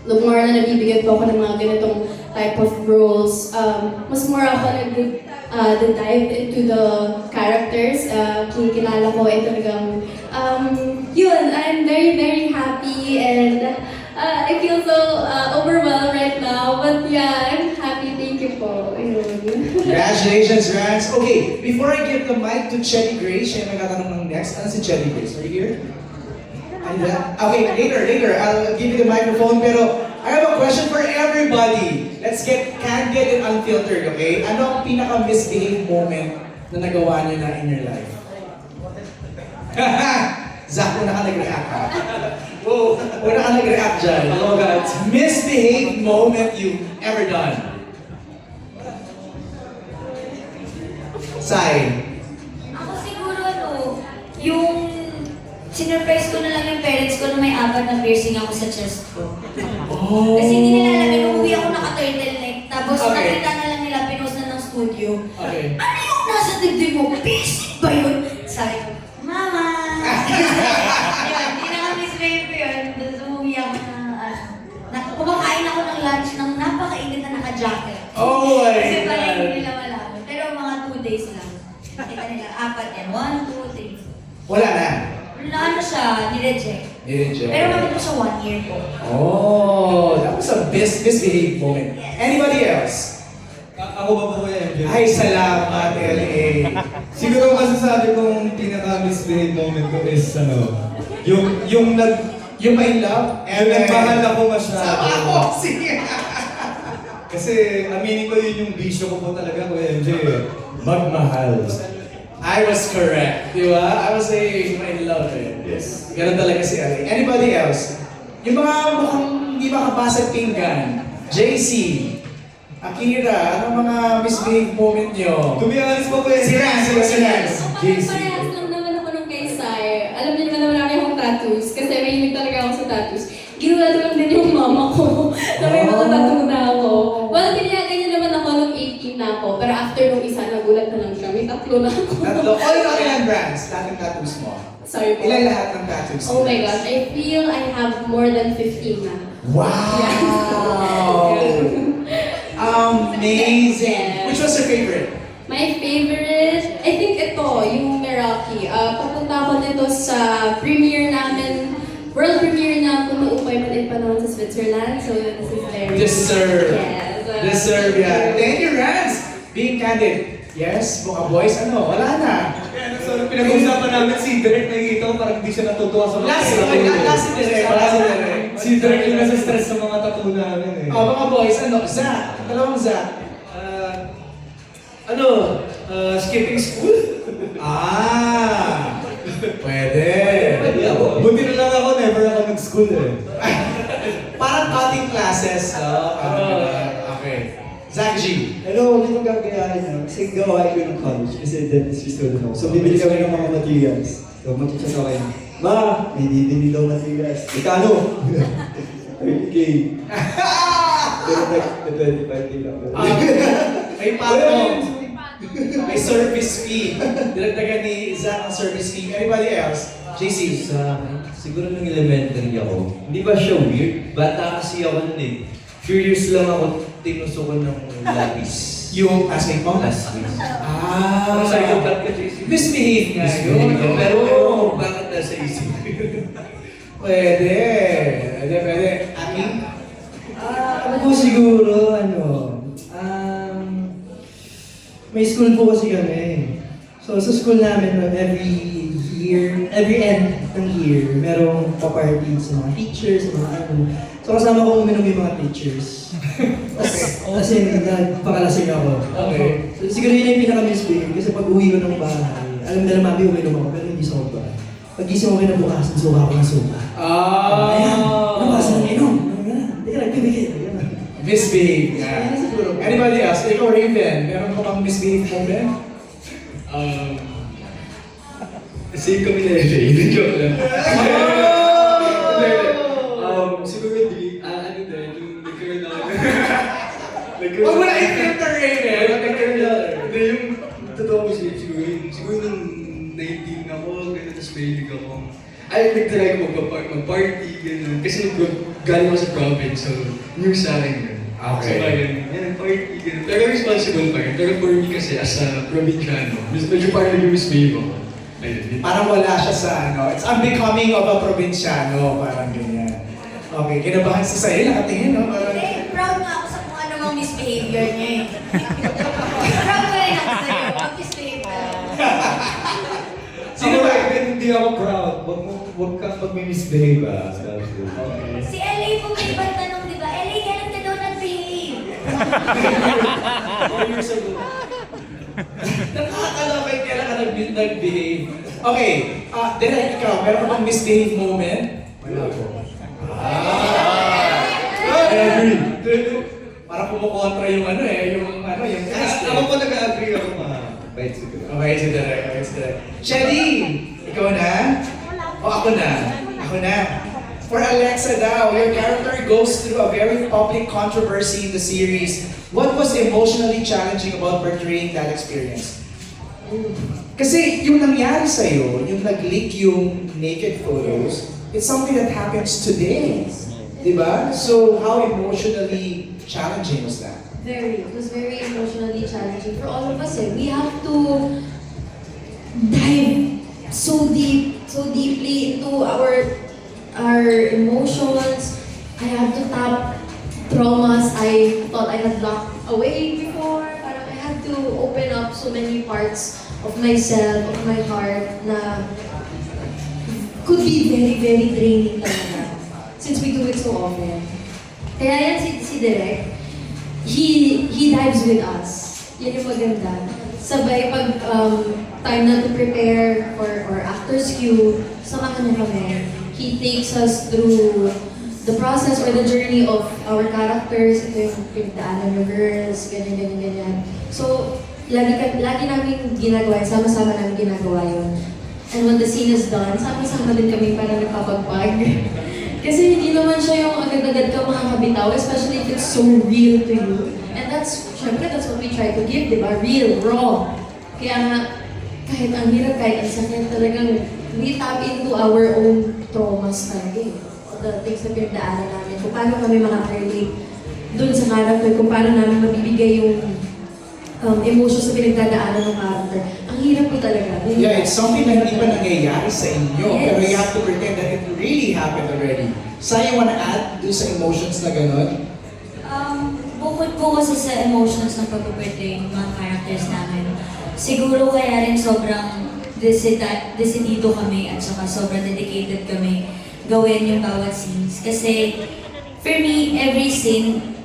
the more na nabibigyan po ako ng mga ganitong type of roles, mas more ako nag-dive into the characters. Kinikilala ko and talagang, yun, I'm very, very happy and I feel so overwhelmed right now. But yeah, I'm happy. Thank you po. Congratulations, Rans. Okay, before I give the mic to Chelly Grace, siya yung magtatanong ng next. Ano si Chelly Grace? Are you here? Okay, later. I'll give you the microphone. Pero I have a question for everybody. Let's get candid and unfiltered, okay? Ano ang pinaka-misbehave moment na nagawa niyo na in your life? Zach, una ka nag-react ha? Whoa, una ka nag-react dyan. Oh God. Misbehave moment you've ever done. Sai. Ako siguro yung sinurprise ko na lang yung parents ko na may 4 na piercing ako sa chest ko. Oh. Kasi hindi nila alam, umuwi ako naka-turtleneck. Tapos Okay. nakita na lang nila, pinost na ng studio. Okay. Ano yung nasa dibdib mo? Piercing ba yun? Sabi ko, Mama! Yun, hindi na kami-misbehave ko yun. Tapos umuwi ako na kumakain ako ng lunch ng napakainit na naka-jacket. Oh my Kasi pala God. hindi nila malaman. Pero mga 2 days lang. Nakita nila, 4 yan. 1, 2, 3. Wala na. Ano siya, nireject. Nireject. Pero kami po siya 1 year po. Oh, that was a misbehave moment. Anybody else? Ako ba po kaya MJ? Ay, salamat, LA. Siguro masasabi kong pinaka-misbehave moment ko is yung Yung pa in love? nagmahal ako masyado. Sama ako! Sige! Kasi aminin ko yun yung bisyo ko po talaga, Kuya MJ. Magmahal. I was correct. Di ba? I was saying in love eh. Yes. Ganun talaga si LA. Anybody else? Yung mga mukhang hindi makabasag pinggan. JC. Akira, anong mga misbehave moment nyo? To be honest po, Kuya Si Rans, si Rans. JC. Parehas lang naman ako nung kay Sai. Alam niyo naman marami akong tattoos kasi mahilig talaga ako sa tattoos. Ginawa lang din yung mama ko na may mga tattoo na ako. Well, ganyan naman ako nung 18 na ako. Pero after nung isa, nagulat na lang siya. May 3 na ako. Tatlo. All yung ilan brands? Lahat ng tattoos mo? Sorry po. Ilan lahat ng tattoos? Oh my gosh, I feel I have more than 15 na. Wow! Amazing! Yes. Which was your favorite? My favorite, I think ito, yung Meraki. Papunta ako nito sa premiere namin, world premiere na Kung Maupay Manhid Panahon sa Switzerland. So this is very... Deserve. Yes. Deserve yan. Thank you, Rans! Being candid. Yes, mga boys, wala na. So, pinag-uusapan namin si Derek, nakikita ko parang hindi siya natutuwa sa mga Last si Derek. Si Derek yung nasa stress sa mga tattoo namin eh. Oh, mga boys, Zach. Dalawang Zach. Skipping school? Pwede. Buti na lang ako, never ako nag-school eh. Parang cutting classes. Okay. Zach G. Hello, hindi ko gagayahin na. Kasi gawain ko ng college. Kasi dentistry student ako. So, bibili kami ng mga materials. So, mag-chat ako kayo. Ma, may bibili daw materials. Ikano? 30K. Pero nag-25K lang. May pato. May service fee. Dinagdagan ni Zach ang service fee. Anybody else? JC. Sa akin, siguro nung elementary ako, hindi ba siya weird? Bata kasi ako nun eh. Curious lang ako, tinusukan ng lapis. Yung classmate mo? Classmates. Psychopath ka, JC. Misbehave nga yun. Pero bakit nasa isip ko yun? Pwede. Aki? Ako po siguro, may school po kasi kami. So sa school namin, no, every end ng year, merong pa-party sa mga teachers, sa mga ano. So kasama ko uminom yung mga teachers. Kasi nagpakalasing ako. Okay. So, siguro yun yung pinaka-misbehave kasi pag uwi ko ng bahay, alam nila mami uminom ako pero hindi sa ba. Pag gising ko kinabukasan, suka ako ng suka. Ayan, nabasan ng inom. Hindi ka nagbibigay. Misbehave. Yeah. Anybody else? Ikaw, Raven, meron ka bang misbehave moment? Same kami na LA. Joke lang. Siguro di, ano din, yung nagkaroon ako. Huwag mo na i-filter, Raven. Nagkaroon na. Hindi, yung totoo ko siguro nung 19 ako, gano'n, tapos mahilig ako. Ay, nagtry ko mag-party, gano'n. Kasi galing ako sa province, so new sa akin yun. Okay. So yan, party, gano'n. Pero responsible pa rin. Pero for me kasi, as a probinsyano, medyo parang nag-misbehave ako. Ayun. Parang wala siya sa ano. It's unbecoming of a probinsyano. Parang ganyan. Okay, kinabahan si Sahil. Nakatingin, no? Parang... Hindi, proud nga ako sa kung ano mang misbehavior niya eh. Proud pa rin ako sa'yo, mag-misbehavior. Sino ba? Hindi ako proud. Huwag kang mag-misbehave ah. Si LA po may ibang tanong, di ba? LA, kailan ka daw nag-behave? Nakakalakay kailan ka nag-behave. Okay, Derek, ikaw, meron ka bang misbehave moment? Wala po. I agree. Parang kumukontra yung ano yung test. Ako po nag-agree ako bait siguro. Okay, si Derek. Shelly, ikaw na? O ako na? Ako na. For Alexa daw, your character goes through a very public controversy in the series. What was emotionally challenging about portraying that experience? Kasi yung nangyari sa'yo, yung nag-leak yung naked photos, it's something that happens today. Diba? So, how emotionally challenging was that? It was very emotionally challenging for all of us. We have to dive so deeply into our emotions. I have to tap traumas I thought I had locked away before. Parang I had to open up so many parts of myself, of my heart, na could be very, very draining talaga. Since we do it so often. Kaya yan si Derek, he dives with us. Yan yung maganda. Sabay pag time na to prepare for our actors queue, samahan niya kami. He takes us through the process or the journey of our characters. Ito yung pinagdaanan ng girls, ganyan. So, lagi namin ginagawa, sama-sama namin ginagawa yun. And when the scene is done, sama-sama din kami para nagpapagpag. Kasi hindi naman siya yung agad-agad ka makakabitaw, especially if it's so real to you. And syempre, that's what we try to give, di ba? Real, raw. Kaya nga, kahit ang hirap, kahit ang sakit, talagang we tap into our own traumas talaga eh. The things na pinagdaanan namin, kung paano kami makaka-relate dun sa character, kung paano namin mabibigay yung emotions na pinagdadaanan ng character. Ang hirap po talaga. Yeah, it's something na hindi pa nangyayari sa inyo, Yes. pero you have to pretend that it really happened already. Sai, you wanna add dun sa emotions na gano'n? Bukod po kasi sa emotions ng pag-portray ng mga characters namin, siguro kaya rin sobrang desidido kami at saka sobrang dedicated kami gawin yung bawat scenes. Kasi for me, every scene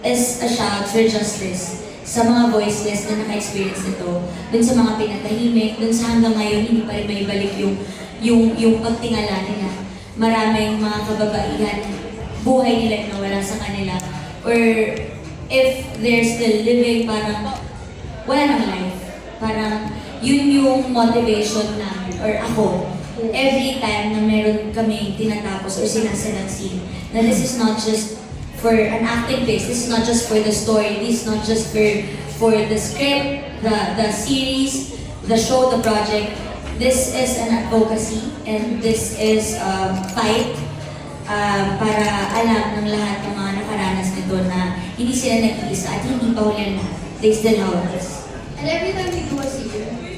is a shout for justice sa mga voiceless na naka-experience nito, dun sa mga pinatahimik, dun sa hanggang ngayon hindi pa rin maibalik yung pagtingala nila. Maraming mga kababaihan, buhay nila na wala sa kanila. Or if they're still living, parang wala nang life. Parang yun yung motivation namin, or ako, every time na meron kami tinatapos or sinasanang scene, na this is not just for an acting base, this is not just for the story, this is not just for the script, the series, the show, the project. This is an advocacy and this is a fight para alam ng lahat ng mga nakaranas nito na hindi sila nag-iisa at hindi pa huli ang lahat. They still have us. And every time we do a scene,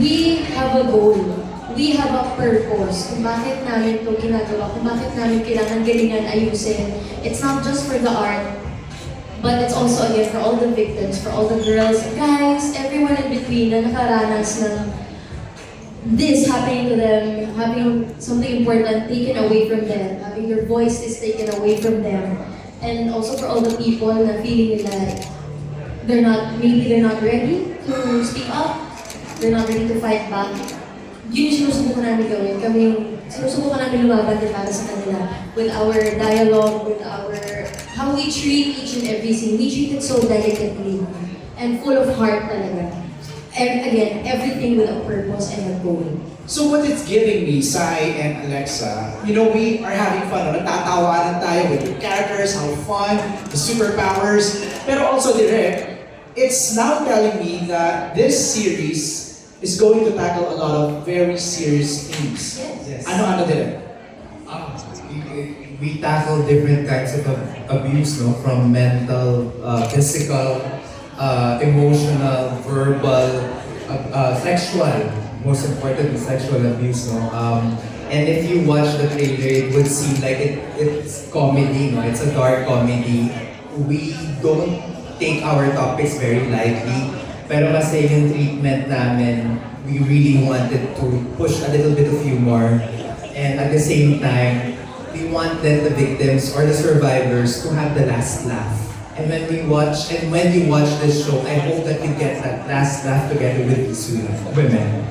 we have a goal. We have a purpose kung bakit namin ito ginagawa, kung bakit namin kailangan galingan ayusin. It's not just for the art, But it's also again for all the victims, for all the girls, guys, everyone in between na nakaranas ng this happening to them, having something important taken away from them, having their voice is taken away from them. And also for all the people na feeling like maybe they're not ready to speak up, they're not ready to fight back. Yun yung sinusubukan namin gawin. Kami yung sinusubukan namin lumaban din para sa kanila with our dialogue, with our how we treat each and every scene. We treat it so delicately and full of heart talaga. And again, everything with a purpose and a goal. So what it's giving me, Sai and Alexa, we are having fun. Natatawanan tayo with the characters, how fun, the superpowers. Pero also direct, it's now telling me that this series is going to tackle a lot of very serious themes. Yes. Ano direct? We tackle different kinds of abuse, no? From mental, physical, emotional, verbal, sexual. Most importantly, sexual abuse, no? And if you watch the trailer, it would seem like it's comedy, no? It's a dark comedy. We don't take our topics very lightly. Pero kasi yung treatment namin, we really wanted to push a little bit of humor. And at the same time, we wanted the victims or the survivors to have the last laugh. And when you watch this show, I hope that you get that last laugh together with these women.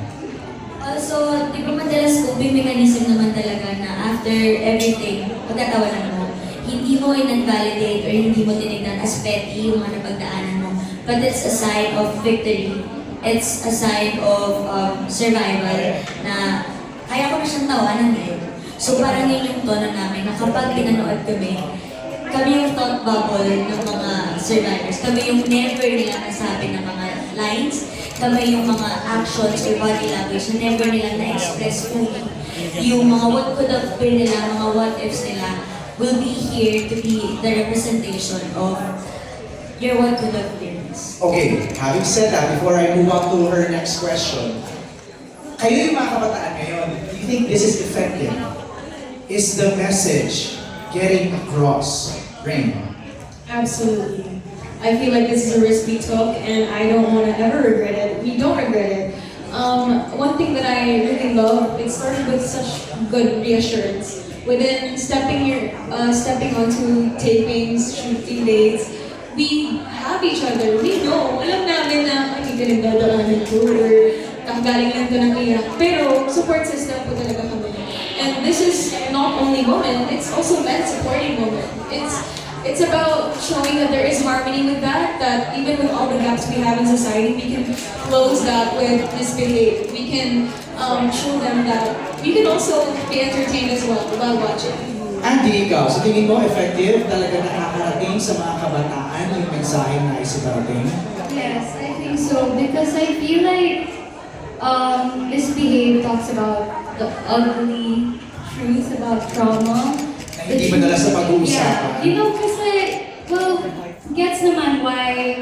Also, di ba madalas coping mechanism naman talaga na after everything, pagtatawanan mo, hindi mo in-validate or hindi mo tinignan as petty yung mga napagdaanan mo. But it's a sign of victory. It's a sign of survival na kaya ko na siyang tawanan ngayon. So parang yun yung tono namin na kapag pinanood kami yung thought bubble ng mga survivors. Kami yung never nila nasabi ng mga lines. Kami yung mga actions or body language na never nila na-express fully. Yung mga what could have been nila, mga what ifs nila, will be here to be the representation of your what could have been. Okay, having said that, before I move on to her next question, kayo yung mga kabataan ngayon, do you think this is effective? Is the message getting across? Rain? Absolutely. I feel like this is a risk we took and I don't want to ever regret it. We don't regret it. One thing that I really love, it started with such good reassurance. Within stepping onto tapings, shooting dates, we have each other. We know, alam namin na hindi pinagdadaanan ko or galing lang ito ng iyak. Pero support system po talaga kami. And this is not only women, it's also men supporting women. It's about showing that there is harmony with that even with all the gaps we have in society, we can close that with Misbehave. We can show them that we can also be entertained as well while watching. Andy, ikaw, sa tingin mo effective talaga nakakarating sa mga kabataan yung mensahe na isiparating? Yes, I think so because I feel like Misbehave talks about the ugly truth about trauma. Hindi madalas sa pag-uusapan. Yeah, kasi, well, gets naman why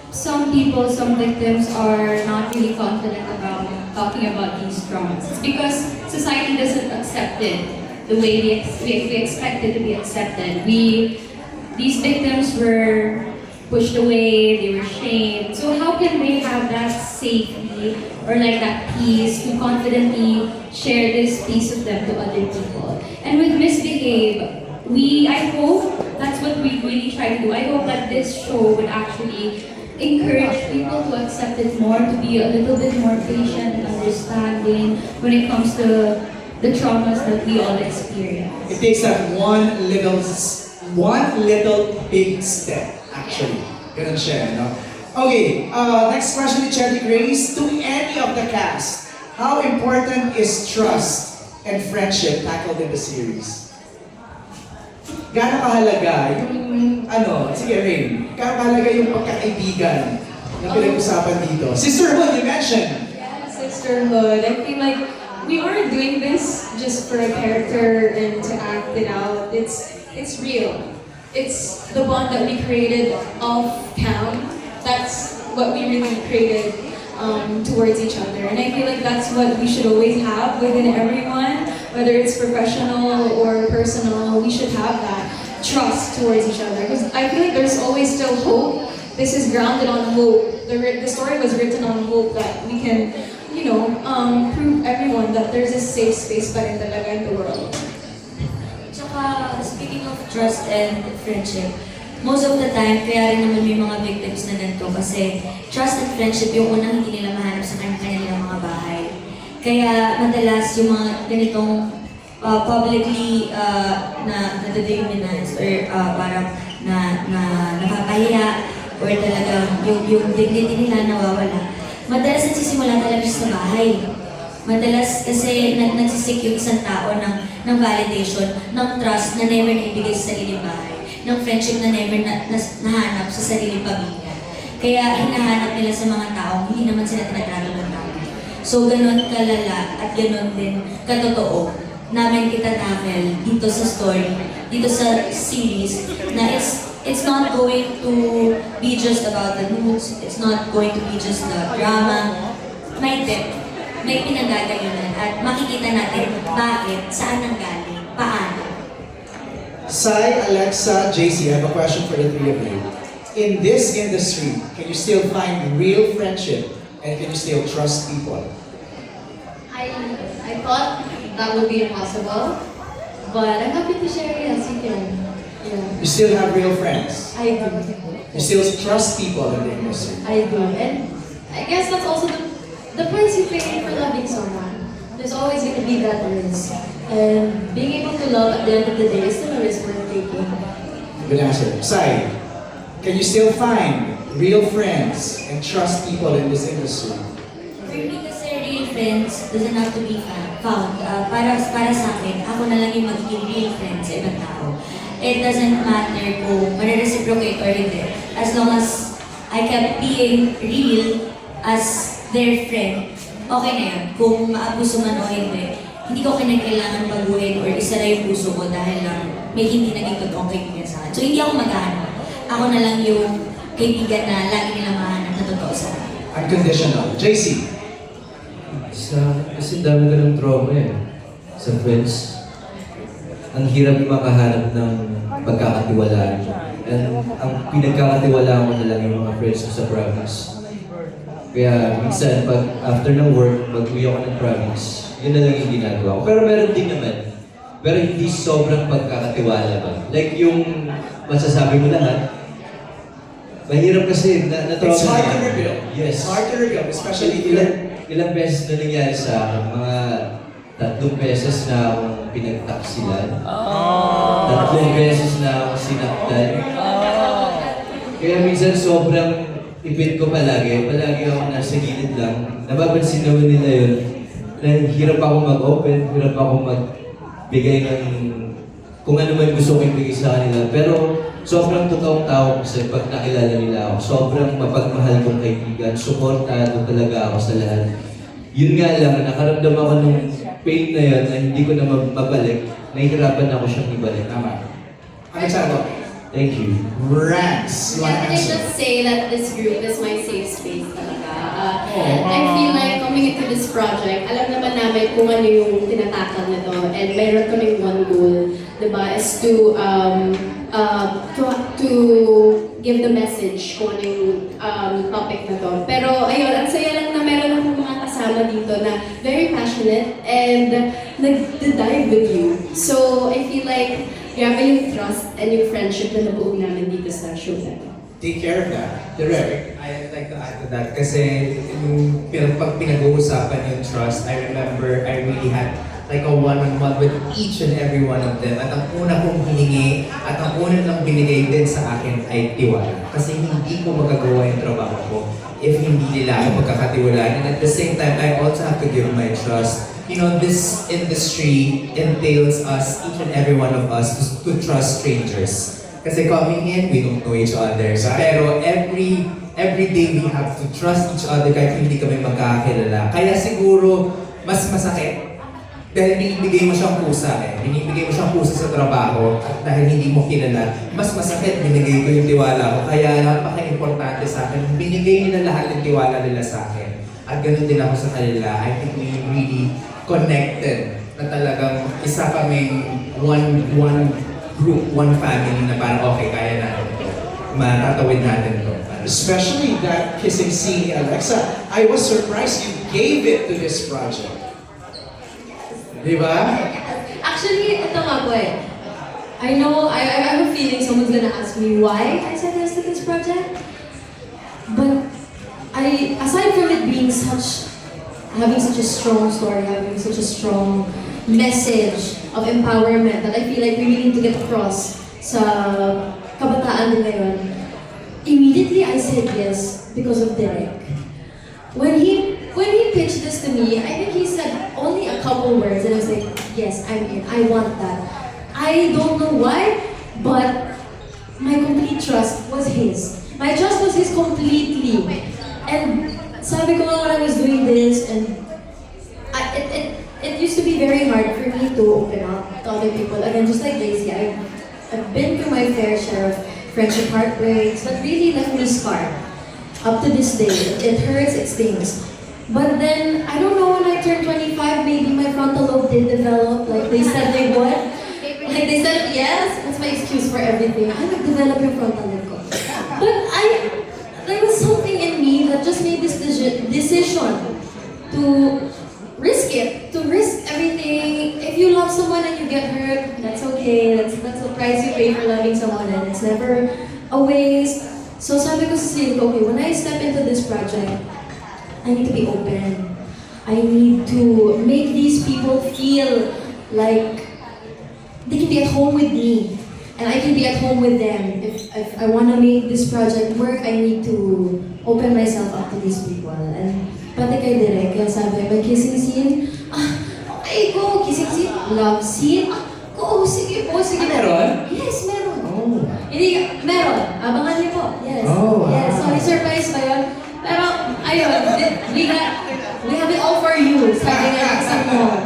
some people, some victims are not really confident about talking about these traumas. It's because society doesn't accept it the way we expect it to be accepted. These victims were pushed away, they were shamed. So how can they have that safety or like that peace to confidently share this piece of them to other people? And with Misbehave, I hope that's what we really try to do. I hope that this show would actually encourage people to accept it more, to be a little bit more patient and understanding when it comes to the traumas that we all experience. It takes that one little big step, actually. Ganun siya, no? Okay, next question to Cherry Grace. To any of the cast, how important is trust and friendship tackled in the series? Gaano kahalaga yung, sige Rain, gaano kahalaga yung pagkakaibigan na pinag-usapan dito? Sisterhood, you mentioned. Yeah, sisterhood. I feel like we aren't doing this just for a character and to act it out. It's real. It's the bond that we created off cam. That's what we really created towards each other. And I feel like that's what we should always have within everyone, whether it's professional or personal, we should have that. trust towards each other. Because I feel like there's always still hope. This is grounded on hope. The story was written on hope that we can, prove everyone that there's a safe space pa rin talaga in the world. Tsaka, speaking of trust and friendship, most of the time, kaya rin naman may mga victims na ganito kasi trust and friendship yung unang hindi nila mahanap sa kanilang mga bahay. Kaya madalas yung mga ganitong publicly na nadedemonize or parang napapahiya or talagang yung dignity nila nawawala. Madalas nagsisimula talaga siya sa bahay. Madalas kasi nagsisik yung isang tao ng validation, ng trust na never naibigay sa sariling bahay, ng friendship na never nahanap sa sariling pamilya. Kaya hinahanap nila sa mga taong hindi naman sila tinatrato ng tao. So ganon kalala at ganon din katotoo namin kita-tackle dito sa story, dito sa series na it's not going to be just about the news, it's not going to be just the drama. May depth, may pinagagayunan at makikita natin bakit, saan nanggaling, paano. Sai, Alexa, JC, I have a question for the three of you. In this industry, can you still find real friendship and can you still trust people? I thought that would be impossible, but I'm happy to share, yes, you can. Yeah. You still have real friends? I do. You still trust people in the industry? I do. And I guess that's also the price you pay for loving someone. There's always going to be that risk. And being able to love at the end of the day is still a risk worth taking. Good answer. Sai, can you still find real friends and trust people in this industry? For me kasi real friends doesn't have to be found. Para sa akin, ako na lang yung magiging real friend sa ibang tao. It doesn't matter kung ma-reciprocate or hindi. As long as I kept being real as their friend, okay na yun. Kung maabuso man o hindi ko kailangan baguhin or isara yung puso ko dahil lang may hindi naging totoong kaibigan sa akin. So hindi ako maghahanap. Ako na lang yung kaibigan na lagi nila mahanap na totoo sa akin. Unconditional. JC. Kasi dami ka ng trauma sa friends. Ang hirap makahanap ng pagkakatiwalaan. And ang pinagkakatiwalaan ko na lang yung mga friends ko sa province. Kaya minsan, pag after ng work, mag-uwi ako ng province, yun na lang yung ginagawa ko. Pero meron din naman. Pero hindi sobrang pagkakatiwala ba. Like yung masasabi mo lahat, mahirap kasi na-trauma. It's hard to rebuild. Yes. It's hard to rebuild, especially ilang beses na nangyari sa akin, mga 3 beses na akong pinagtaksilan. 3 beses na akong sinaktan. Kaya minsan sobrang ipit ko palagi ako nasa gilid lang. Nababansin naman nila yun, na hirap ako mag-open, hirap ako magbigay ng kung ano man gusto ko ibigay sa kanila. Pero sobrang totoong tao kasi pag nakilala nila ako, sobrang mapagmahal kong kaibigan, suportado talaga ako sa lahat. Yun nga lang, nakaramdam ako nung pain na yun na hindi ko na mabalik, nahihirapan ako siyang ibalik. Tama. Alexander. Thank you. Rants. You want to Can I answer? just say that this group is my safe space talaga. I feel like coming into this project, alam naman namin kung ano yung tinatakal nito. And mayroon kaming one goal, diba, is to give the message kung ano yung topic na to. Pero ayun, ang saya lang na meron akong mga kasama dito na very passionate and nag-dive with you. So I feel like grabe yung trust and yung friendship na nabuo namin dito sa show na to. Take care of that. Direct. I'd like to add to that kasi yung pag pinag-uusapan yung trust, I remember I really had like a one-on-one with each and every one of them. At ang una kong hiningi at ang una lang binigay din sa akin ay tiwala. Kasi hindi ko magagawa yung trabaho ko if hindi nila ako pagkakatiwalaan. And at the same time, I also have to give my trust. You know, this industry entails us, each and every one of us, to trust strangers. Kasi coming in, we don't know each other. Pero every day we have to trust each other kahit hindi kami magkakilala. Kaya siguro, mas masakit. Dahil binibigay mo siyang pusa Binibigay mo siyang pusa sa trabaho at dahil hindi mo kilala, mas masakit binigay ko yung tiwala ko. Kaya napaka-importante sa akin. Binigay nila lahat yung tiwala nila sa akin. At ganun din ako sa kanila. I think we really connected na talagang isa kaming one group, one family na parang okay, kaya natin to. Matatawid natin to. Especially that kissing scene ni Alexa. I was surprised you gave it to this project. Di ba? Actually, ito nga po eh. I know, I have a feeling someone's gonna ask me why I said yes to this project. But aside from it being having such a strong story, having such a strong message of empowerment that I feel like we really need to get across sa kabataan din ngayon, immediately I said yes because of Derek. When he pitched this to me, I think he said only a couple words and I was like, yes, I'm in. I want that. I don't know why, but my complete trust was his. My trust was his completely. And sabi ko nga when I was doing this, and it used to be very hard for me to open up to other people. Again, just like Daisy, I've been through my fair share of friendship heartbreaks, but really left me scarred. Up to this day, it hurts, it stings. But then, I don't know, when I turned 25, maybe my frontal lobe did develop, like they said they would. Like they said, yes, that's my excuse for everything. I nag-develop yung frontal lobe ko. But there was something in me that just made this decision to risk it, to risk everything. If you love someone and you get hurt, that's okay. That's the price you pay for loving someone, and it's never a waste. So sabi ko sa sarili ko, okay, when I step into this project, I need to be open. I need to make these people feel like they can be at home with me. And I can be at home with them. If I want to make this project work, I need to open myself up to these people. And pati kay Direk, kaya sabi, may kissing scene, okay, go, kissing scene, love scene, go, sige po, sige. Meron? Yes, meron. Oh. Hindi, meron. Abangan niyo po. Yes. Oh, wow. Yes, sorry, surprise ba yun? Pero, ayun, we have it all for you. Sabi nga sa mo.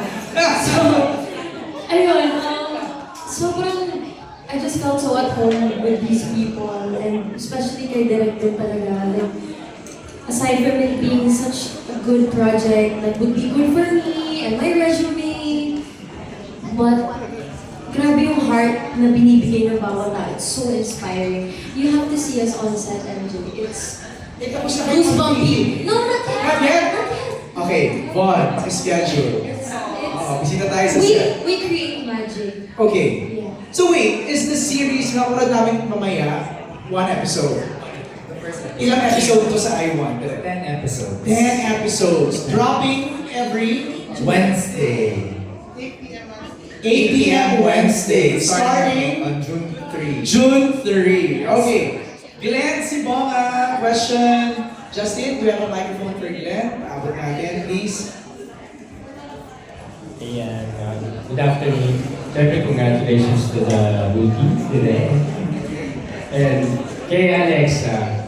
So, ayun, sobrang, I just felt so at home with these people, and especially kay Derek din talaga. Like, aside from it being such a good project that would be good for me and my resume, but grabe yung heart na binibigay ng bawat tao. It's so inspiring. You have to see us on set, MJ. It's Tapos na kayo goosebumpy. No, not yet. Not yet? Not yet. Okay, Von, schedule. Bisita tayo sa set. We create magic. Okay. Yeah. So wait, is the series na urad namin mamaya, 1 episode? Ilang episode to sa I1? 10 episodes. 10 episodes. Dropping every Wednesday. 8 p.m. Wednesday. Starting Starting on June 3. June 3. Okay. Glenn, si Bonga, question. Justin, do you have a microphone for Glenn? Abot natin, please. Ayan, good afternoon. Siyempre, congratulations to the whole team today. And kay Alexa,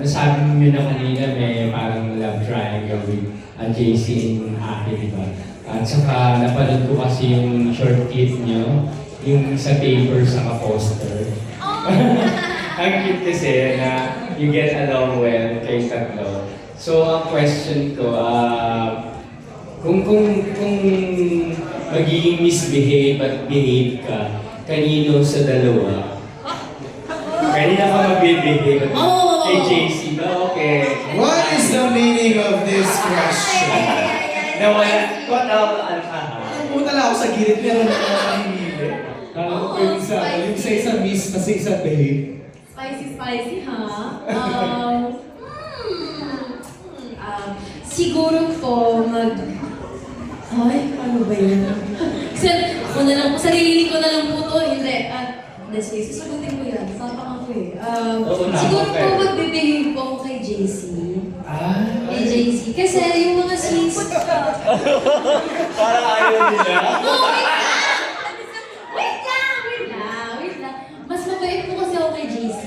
nasabi niyo na kanina may parang love triangle with JC and Aki, di ba? At saka napanood ko kasi yung short clip niyo, yung sa paper sa poster. Ang cute kasi na you get along well kayong tatlo. So ang question ko, kung magiging misbehave at behave ka, kanino sa dalawa? Kanina ka mag-behave at kay JC ba? Okay. What is the meaning of this question? Nawala, what out ang Pumunta lang ako sa gilid, meron na ako mahimili. Kala ko yung isa miss, kasi isa behave. Spicy, ha? Siguro po ay, ano ba yun? Ako na lang, sarili ko na lang po to. Hindi, sige, sasagutin ko yan. Tapang ako eh. Siguro po magbibigay po ako kay JC. Kay JC. Kasi yung mga scenes... Parang ayaw nila. No, wait lang. Mas mabait po kasi ako kay JC.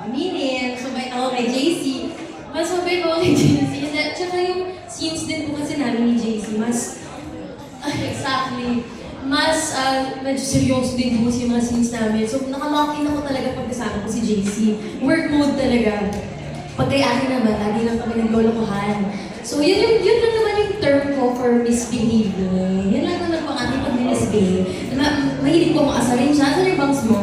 Aminin, mas mabait ako kay JC. Mas mabait ako kay JC. Tsaka yung scenes din po kasi namin ni JC, mas medyo seryoso din po yung mga scenes namin. So, nakalock in ako talaga pag kasama ko si JC. Work mode talaga. Pag kay akin naman, lagi lang kami naglolokohan. So, yun lang naman yung term ko for misbehaving. Yan lang naman po ang ating pag-misbehave. Mahilig po mga asarin siya. Asan yung bangs mo?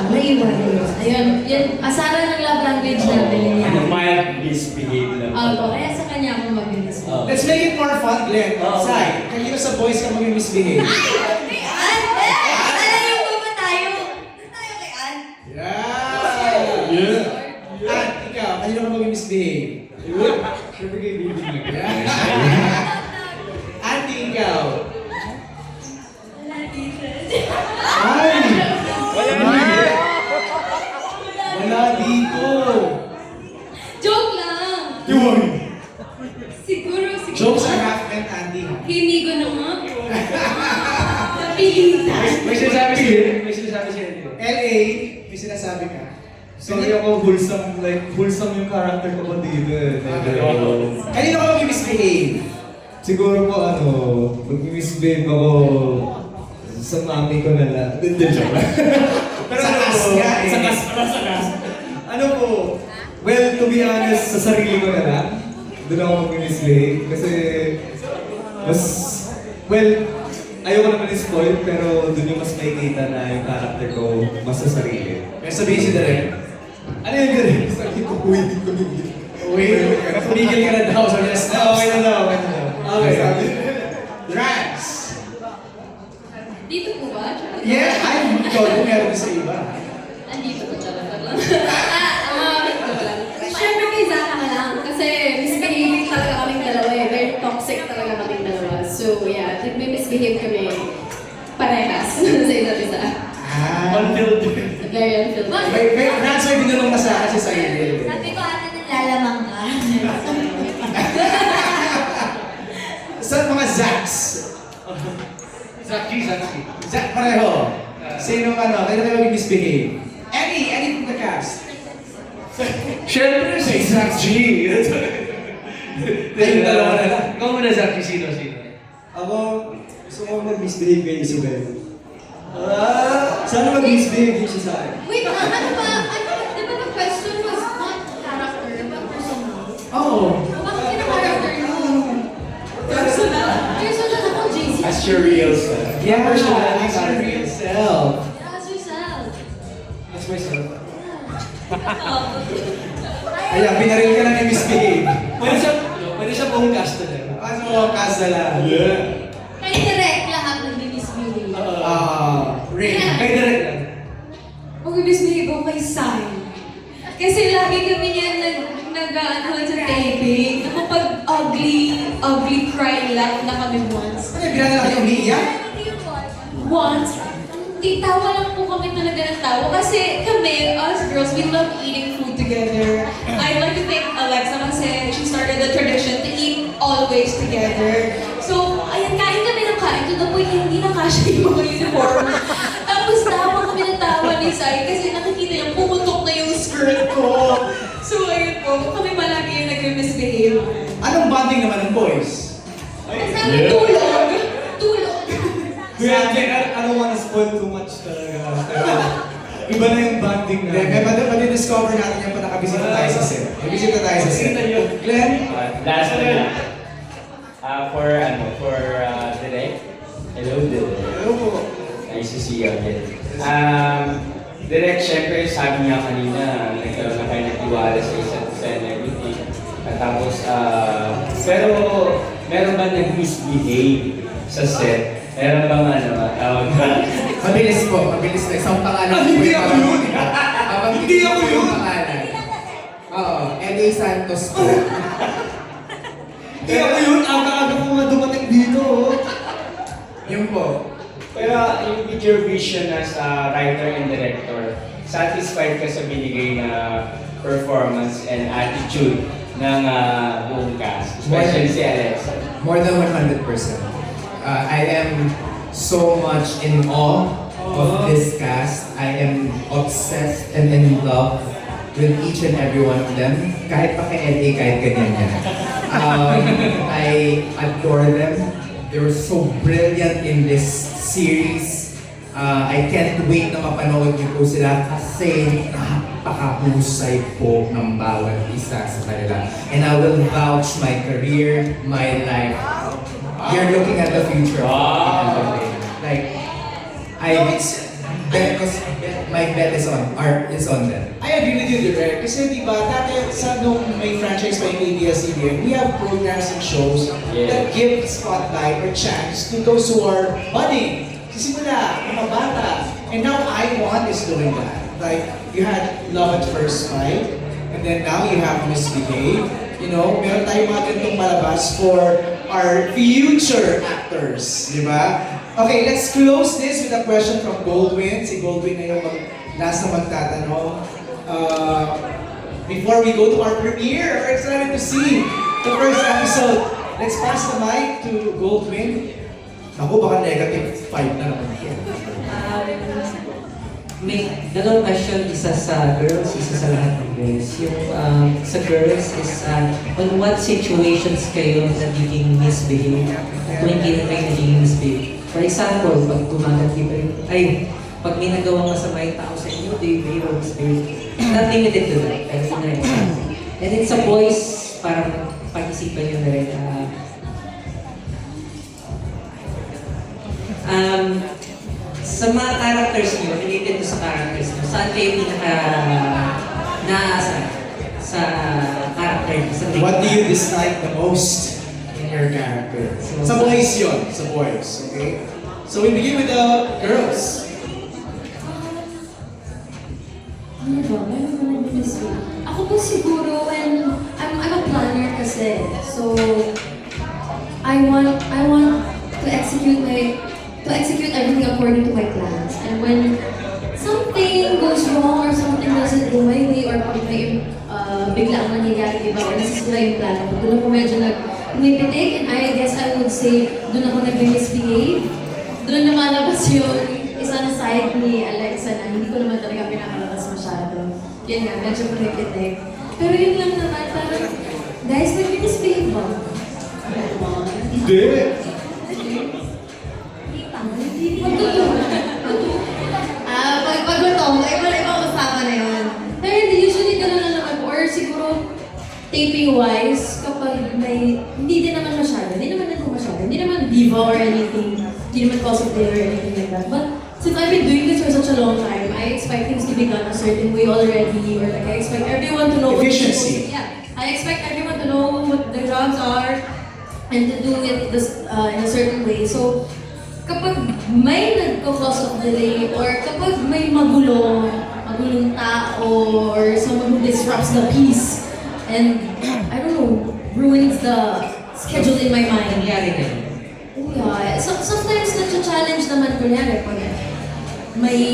Naiwan. Ayun, yun, asaran ng love language natin. Mild misbehave lang. Kaya sa kanya ako mag-misbehave. Let's make it more fun, Glenn. Sai, kanino sa boys ka mag-misbehave? Kay Ann! Alayo mo ba tayo? Tayo kay Ann? Yeah! At ikaw, kanino ka mag-misbehave? Siyempre kay Bibi na. Auntie, ikaw. Wala dito. Ay! Wala dito. Joke lang! Yun! Siguro. Jokes are half meant, Auntie. Hindi ko naman. Napilitan. May sinasabi siya. LA, may sinasabi ka. Sorry ako, wholesome yung character ko pa dito eh. Kanino ka mag-misbehave? Siguro po mag-misbehave ako sa mami ko na lang. Hindi, joke lang. Pero Sa kas nga eh. Sa kas. Ano po, well, to be honest, sa sarili ko na lang, doon ako mag-misbehave. Kasi, ayoko naman i-spoil, pero doon yung mas makikita na yung character ko mas sa sarili. May sabihin si Direk. Ano yung ganun? Sabi ko, uwi ko Tumigil ka na daw, so yes na. Okay na daw. Okay. Drags. Dito po ba? Yeah, ay, ikaw din meron sa iba. Andito po, charot lang. Siyempre kay Zara ka lang. Kasi misbehaving talaga kaming dalawa eh. Very toxic talaga kaming dalawa. So yeah, nagme-misbehave kami parehas sa isa't isa. Unfiltered. Very unfiltered. Drags, may binulong na sa akin si Sayril. Sabi ko ata naglalamang ka. Sa mga Zax. Zaki. Zack pareho. Sino kayo mag-misbehave? Any from the cast. Siyempre, si Zach G. Kayong dalawa na lang. Ikaw muna, Zaki. Sino? Ako, gusto ko mag-misbehave kay Isabel. Sana mag-misbehave din siya sa akin. Wait, ano ba? Di ba the question was not character, but personal? Oo. Bakit kina-character mo? Personal? Personal ako, JC. As your real self. Yeah, as your real self. As yourself. That's myself. Ayan, binaril ka na ni misbehave. Pwede siya pong cast na lang. Ano, cast na lang. Yeah. Kay direct lahat nag-misbehave. Ray. Kay direct lang. Mag-misbehave ako kay Sai. Kasi lagi kami niya nag-ano sa taping. Kapag ugly cry laugh na kami once. Ano, binaril ka yung umiiyak? Once, di tawa lang po kami talaga ng tawa. Kasi kami, us girls, we love eating food together. I'd like to thank Alexa kasi she started the tradition to eat always together. So, ayan, kain kami ng kain to the point hindi na kasya yung mga uniform. Tapos tawa kami ng tawa ni Sai kasi nakikita niya pumutok na yung skirt ko. So, ayun po, kami malagi yung nag-misbehave. Anong bonding naman ng boys? Kasama tulog. Tulog. Kuya, I don't wanna spoil too much talaga. Pero, iba na yung banding na. Pati-discover natin yung panakabisita tayo sa set. May bisita tayo sa set. Glenn? Last na lang. For Direk. Hello, Direk. Hello po. Nice to see you again. Direk, syempre, sabi niya kanina, nagkaroon na kayo nagtiwala sa isa't isa and everything. At tapos, pero meron ba nag-misbehave sa set? Meron bang tawag ka? Mabilis po, mabilis na. Isang pangalan. Hindi ako yun! Hindi ako yun! Pangalan. Oo, L.A. Santos po. Hindi ako yun! Aga-aga ko nga dumating dito. Yun po. Pero with your vision as a writer and director, satisfied ka sa binigay na performance and attitude ng buong cast, especially si Alexa? More than 100%. I am so much in awe of this cast. I am obsessed and in love with each and every one of them. Kahit pa kay LA, kahit ganyan yan. I adore them. They were so brilliant in this series. I can't wait na mapanood niyo po sila kasi napakahusay po ng bawat isa sa kanila. And I will vouch my career, my life. You're looking at the future. Like, my bet is on them. I agree with you, Direk. Kasi di ba, dati sa nung may franchise pa yung ABS-CBN, we have programs and shows that give spotlight or chance to those who are budding. Simula, mga bata. And now I1 is doing that. Like, you had Love at First Sight, and then now you have Misbehave. You know, meron tayong mga ganitong malabas for our future actors. Di ba? Okay, let's close this with a question from Goldwyn. Si Goldwyn na yung last na magtatanong. Before we go to our premiere, we're excited to see the first episode. Let's pass the mic to Goldwyn. Ako baka -5 na naman. May dalawang question, isa sa girls, isa sa lahat ng girls. Yung sa girls is on what situations kayo nagiging misbehave at kung hindi na kayo nagiging misbehave. For example, pag gumaganti pa rin, pag may nagawang masama yung tao sa inyo, do you behave or misbehave? Not limited to that. That's an example. And then sa boys, parang pag-isipan nyo na rin, sa mga characters nyo, related to sa characters nyo, saan kayo naasa sa character nyo? What do you dislike the most in your character? Sa boys yun, sa boys, okay? So we begin with the girls. Ano ba? Meron ba nag-miss? Ako po siguro when I'm a planner kasi. So I want to execute everything according to my plans. And when something goes wrong or something doesn't go my way or pag may bigla ang nangyayari, diba, or nasisira yung plano ko, doon ako medyo nagpipitik, and I guess I would say doon ako nag-misbehave. Doon lumalabas yung isang side ni Alexa na hindi ko naman talaga pinakalabas masyado. Yan nga, medyo nagpipitik. Pero yun lang naman, parang, guys, nag-misbehave ba? Hindi. Pag-gutom, iba usapan na yun. Pero hindi, usually gano'n na naman. Or siguro, taping-wise, kapag may, hindi din naman masyado. Hindi naman ako masyado. Hindi naman diva or anything. Hindi naman cosplay or anything like that. But since I've been doing this for such a long time, I expect things to be done a certain way already. Or like, I expect everyone to know efficiency. I expect everyone to know what their jobs are and to do it in a certain way. So, kapag may nagko-cause of delay or kapag may magulong tao or someone who disrupts the peace and, I don't know, ruins the schedule in my mind. Oh yeah. So, sometimes nag-challenge naman kunyari pag may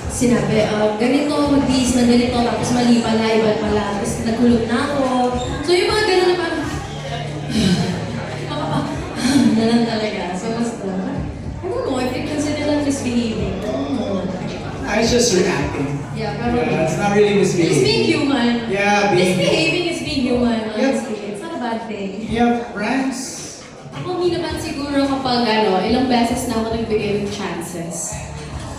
sinabi, ganito, mag-bihis na ganito, tapos mali pala, iba pala, tapos nagkulog na ako. So yung mga gano'n na parang, na lang talaga. So, I don't know if you consider that misbehaving. I was just reacting. Yeah, probably. Yeah, it's not really misbehaving. It's being human. Yeah, Misbehaving is being human, honestly. It's not a bad thing. Yeah, friends. Ako naman siguro kapag ilang beses na ako nagbigay ng chances.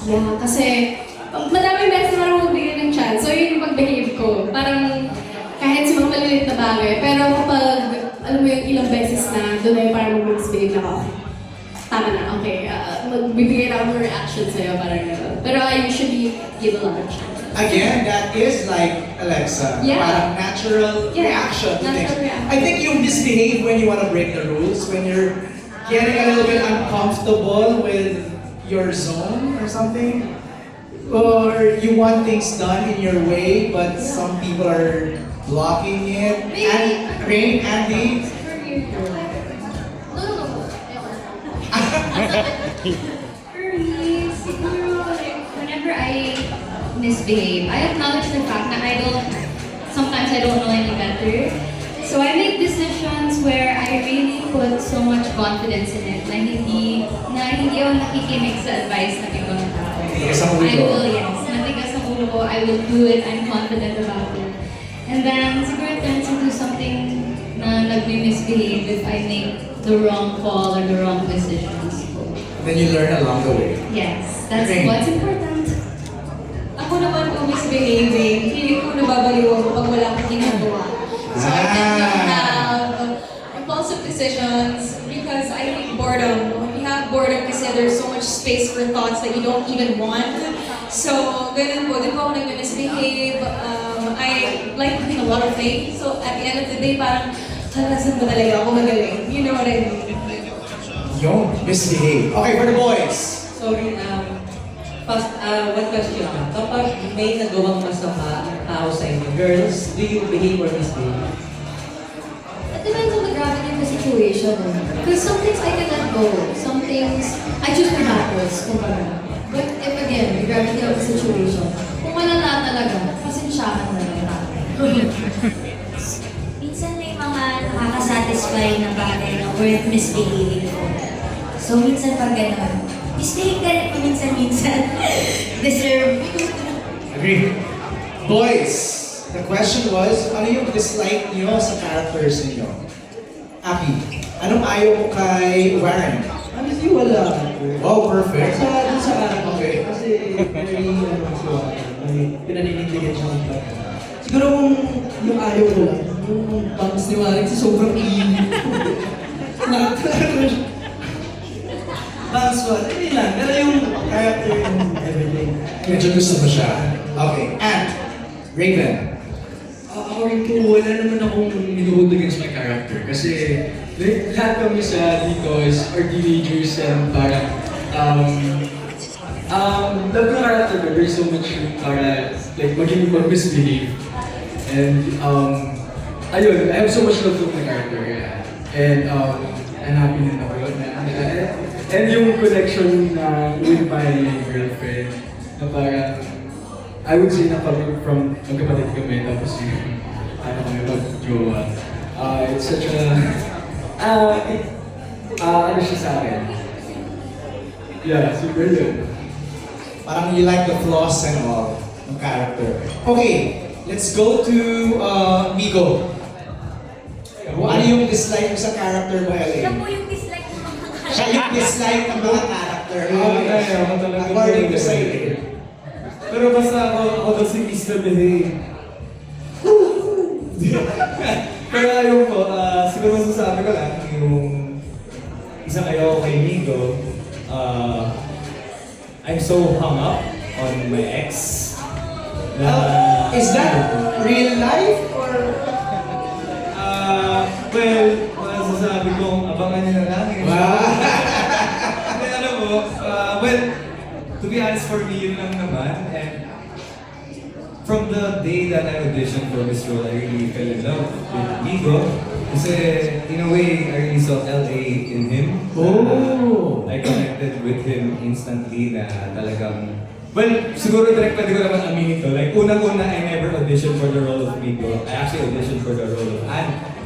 Yeah, kasi madaming beses na ako nagbigay ng chance. So yun yung pag-behave ko. Parang kahit sa mga maliliit na bagay. Pero kapag, alam mo yung ilang beses na, doon na yung parang mag-misbehave na ako. Tama na, okay. Magbibigay na ako ng reaction sa'yo, parang gano'n. Pero I usually give a lot of chances. Again, that is like Alexa. Yeah. Parang natural reaction to things. I think you misbehave when you want to break the rules, when you're getting a little bit uncomfortable with your zone or something. Or you want things done in your way, but some people are blocking it. And Rain, Andy. For me, siguro, like, whenever I misbehave, I acknowledge the fact that sometimes I don't know any better. So I make decisions where I really put so much confidence in it na hindi ako nakikinig sa advice ng ibang tao. Matigas ang ulo ko, I will do it, I'm confident about it. And then, siguro it turns into something na nag-misbehave if I make the wrong call or the wrong decisions. Then you learn along the way. Yes. That's Okay. what's important. Ako naman po misbehaving. Feeling ko nababaliw ako pag wala akong ginagawa. So I tend to have impulsive decisions because I hate boredom. When you have boredom kasi there's so much space for thoughts that you don't even want. So, ganun po. Di po ako nag-misbehave. I like doing a lot of things. So, at the end of the day, parang, saan ba talaga ako magaling? You know what I mean? Yung misbehave. Okay, for the boys. Sorry, one question lang. Kapag may nagawang masama ang tao sa inyo, girls, do you behave or misbehave? It depends on the gravity of the situation. Because some things I can let go. Some things, I choose my battles, kumbaga. But if again, the gravity of the situation, kung malala talaga, pasensyahan na lang natin. Minsan may mga nakakasatisfy na bagay na worth misbehaving for. So minsan pag gano'n, misbehave ka rin paminsan-minsan. Deserve. Agree. Boys, the question was, ano yung dislike nyo sa characters niyo? Aki, anong ayaw mo kay Warren? Honestly, wala. Oh, perfect. Sa akin, Okay. kasi very, pinaninindigan siya ng bata. Siguro yung ayaw ko lang, yung pangis ni Warren sa sobrang init. Pangis ko, hindi lang, pero yung character yung everything. Medyo gusto mo siya. Okay, and Raven. Ako rin po, wala naman akong minuhold against my character. Kasi lahat kami sa dito are teenagers and parang love ng character but there's so much room para like mag-misbehave. And ayun, I have so much love for my character. Yeah. And I'm happy na ako. And yung connection na with my girlfriend na parang I would say na kami from magkapatid kami tapos yung kami mag-jowa. It's such a ano siya sa akin. Yeah, super good. Parang you like the flaws and all ng character. Okay, let's go to Migo. Ano yung dislike mo sa character mo, LA? Siya po yung dislike ng mga character. Siya yung dislike ng mga character. Okay, ako talaga. According to sa'yo. Pero basta ako daw si Mr. Behave. Pero ayun po, siguro masasabi ko lang, yung isang ayaw ko kay Migo, I'm so hung up on my ex. Is that real life or? Well, masasabi kong abangan niyo na lang. Hindi, alam mo, well, to be honest for me, yun lang naman. And from the day that I auditioned for this role, I really fell in love with Migo. Kasi in a way, I really saw LA in him. I connected with him instantly na talagang... Well, siguro direct pwede ko naman aminin to. Like, unang-una, I never auditioned for the role of Migo. I actually auditioned for the role of Anne.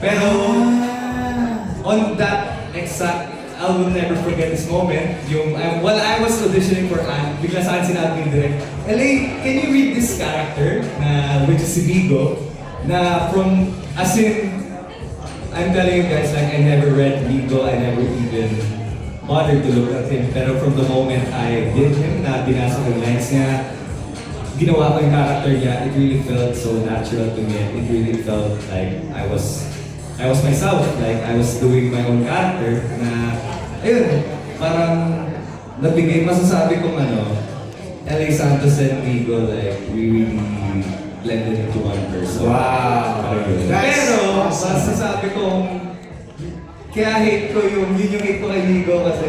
Pero, on that exact, I will never forget this moment. Yung, while I was auditioning for Anne, bigla sa akin sinabi ni direct, LA, can you read this character, na, which is si Migo, na from, as in, I'm telling you guys, like, I never read Migo, I never even bothered to look at him. Pero from the moment I did him, na binasa ko yung lines niya, ginawa ko yung character niya, it really felt so natural to me. It really felt like I was myself, like I was doing my own character na, ayun, parang nabigay, masasabi kong LA Santos and Migo, like, we really blended into one person. Wow! Pero, masasabi kong, kaya hate ko yun yung hate ko kay Migo kasi,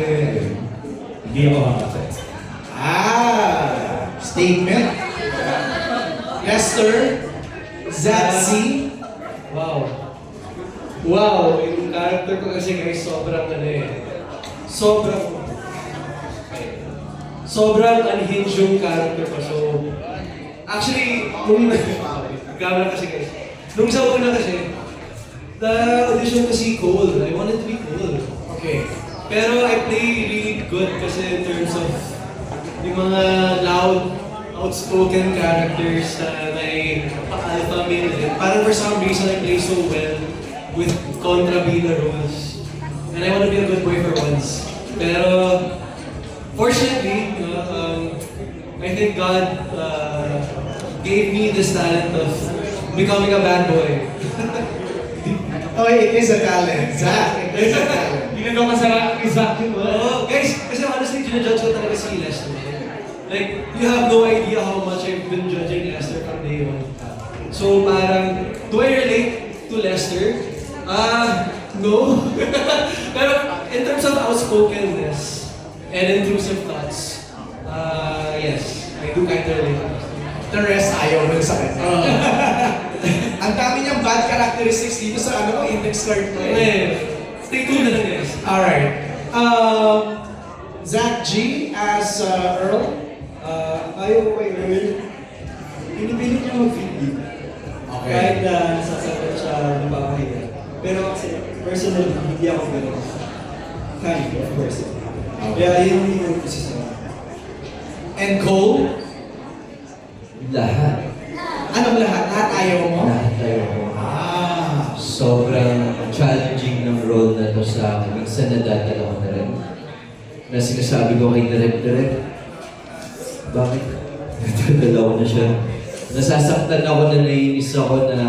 hindi ako makasay. Statement. Lester, Zatsi. Wow, yung character ko kasi guys, sobrang unhinged yung character ko. So, actually, grabe kasi guys. Nung sa una kasi, audition ko si Cole. I wanted to be Cole. Okay. Pero I play really good kasi in terms of yung mga loud, outspoken characters na may pa-alpha male din. Parang for some reason I play so well with kontrabida roles. And I want to be a good boy for once. Pero Fortunately, I think God gave me this talent of becoming a bad boy. Oh, it is a talent. Zach, it is a talent. Ginagawa ka sa Isaac yun. Oh, guys, kasi honestly, ginajudge ko talaga si Lester. Like, you have no idea how much I've been judging Lester from day one. So parang, do I relate to Lester? No. Pero in terms of outspokenness and intrusive thoughts, yes, I do kind of relate to Lester. The rest, ayaw mo sa kanya. Ang dami niyang bad characteristics dito sa index card mo eh. Okay, stay tuned na lang guys. Alright. Zach G as Earl. Ayaw ko kay Earl. Pinipilit niya mag-fit dito. Kahit na nasasagot siya napapahiya. Pero kasi, personally, hindi ako gano'n. Kind of person. Kaya yun yung position. And Cole? Lahat. Anong lahat? Lahat ayaw mo? Lahat tayo. Sobrang challenging ng role na to sa akin. Minsan nadadala ko na rin. Na sinasabi ko kay Direk, bakit? Nadadala ko na siya. Nasasaktan ako na naiinis ako na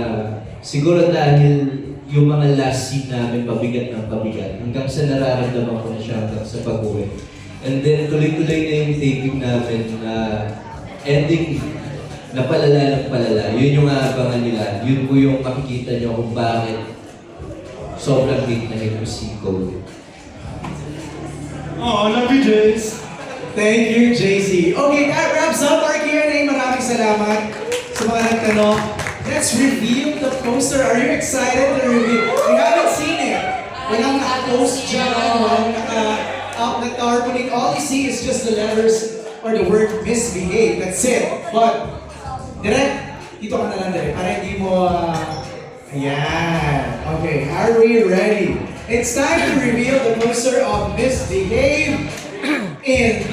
siguro dahil yung mga last scene namin pabigat ng pabigat. Hanggang sa nararamdaman ko na siya hanggang sa pag-uwi. And then tuloy-tuloy na yung taping namin na ending na palala ng palala. Yun yung aabangan nila. Yun po yung makikita nyo kung bakit sobrang hate na hate ko si Cole. Oh, love you, Jace. Thank you, JC. Okay, that wraps up our Q&A. Maraming salamat sa mga nagtanong. Let's reveal the poster. Are you excited to reveal? We haven't seen it. Walang naka-post dyan, walang naka-up na tarpaulin. All you see is just the letters or the word misbehave. That's it. But, Direk, dito ka na lang, Direk. Para hindi mo, ayan. Okay, are we ready? It's time to reveal the poster of Misbehave in 3,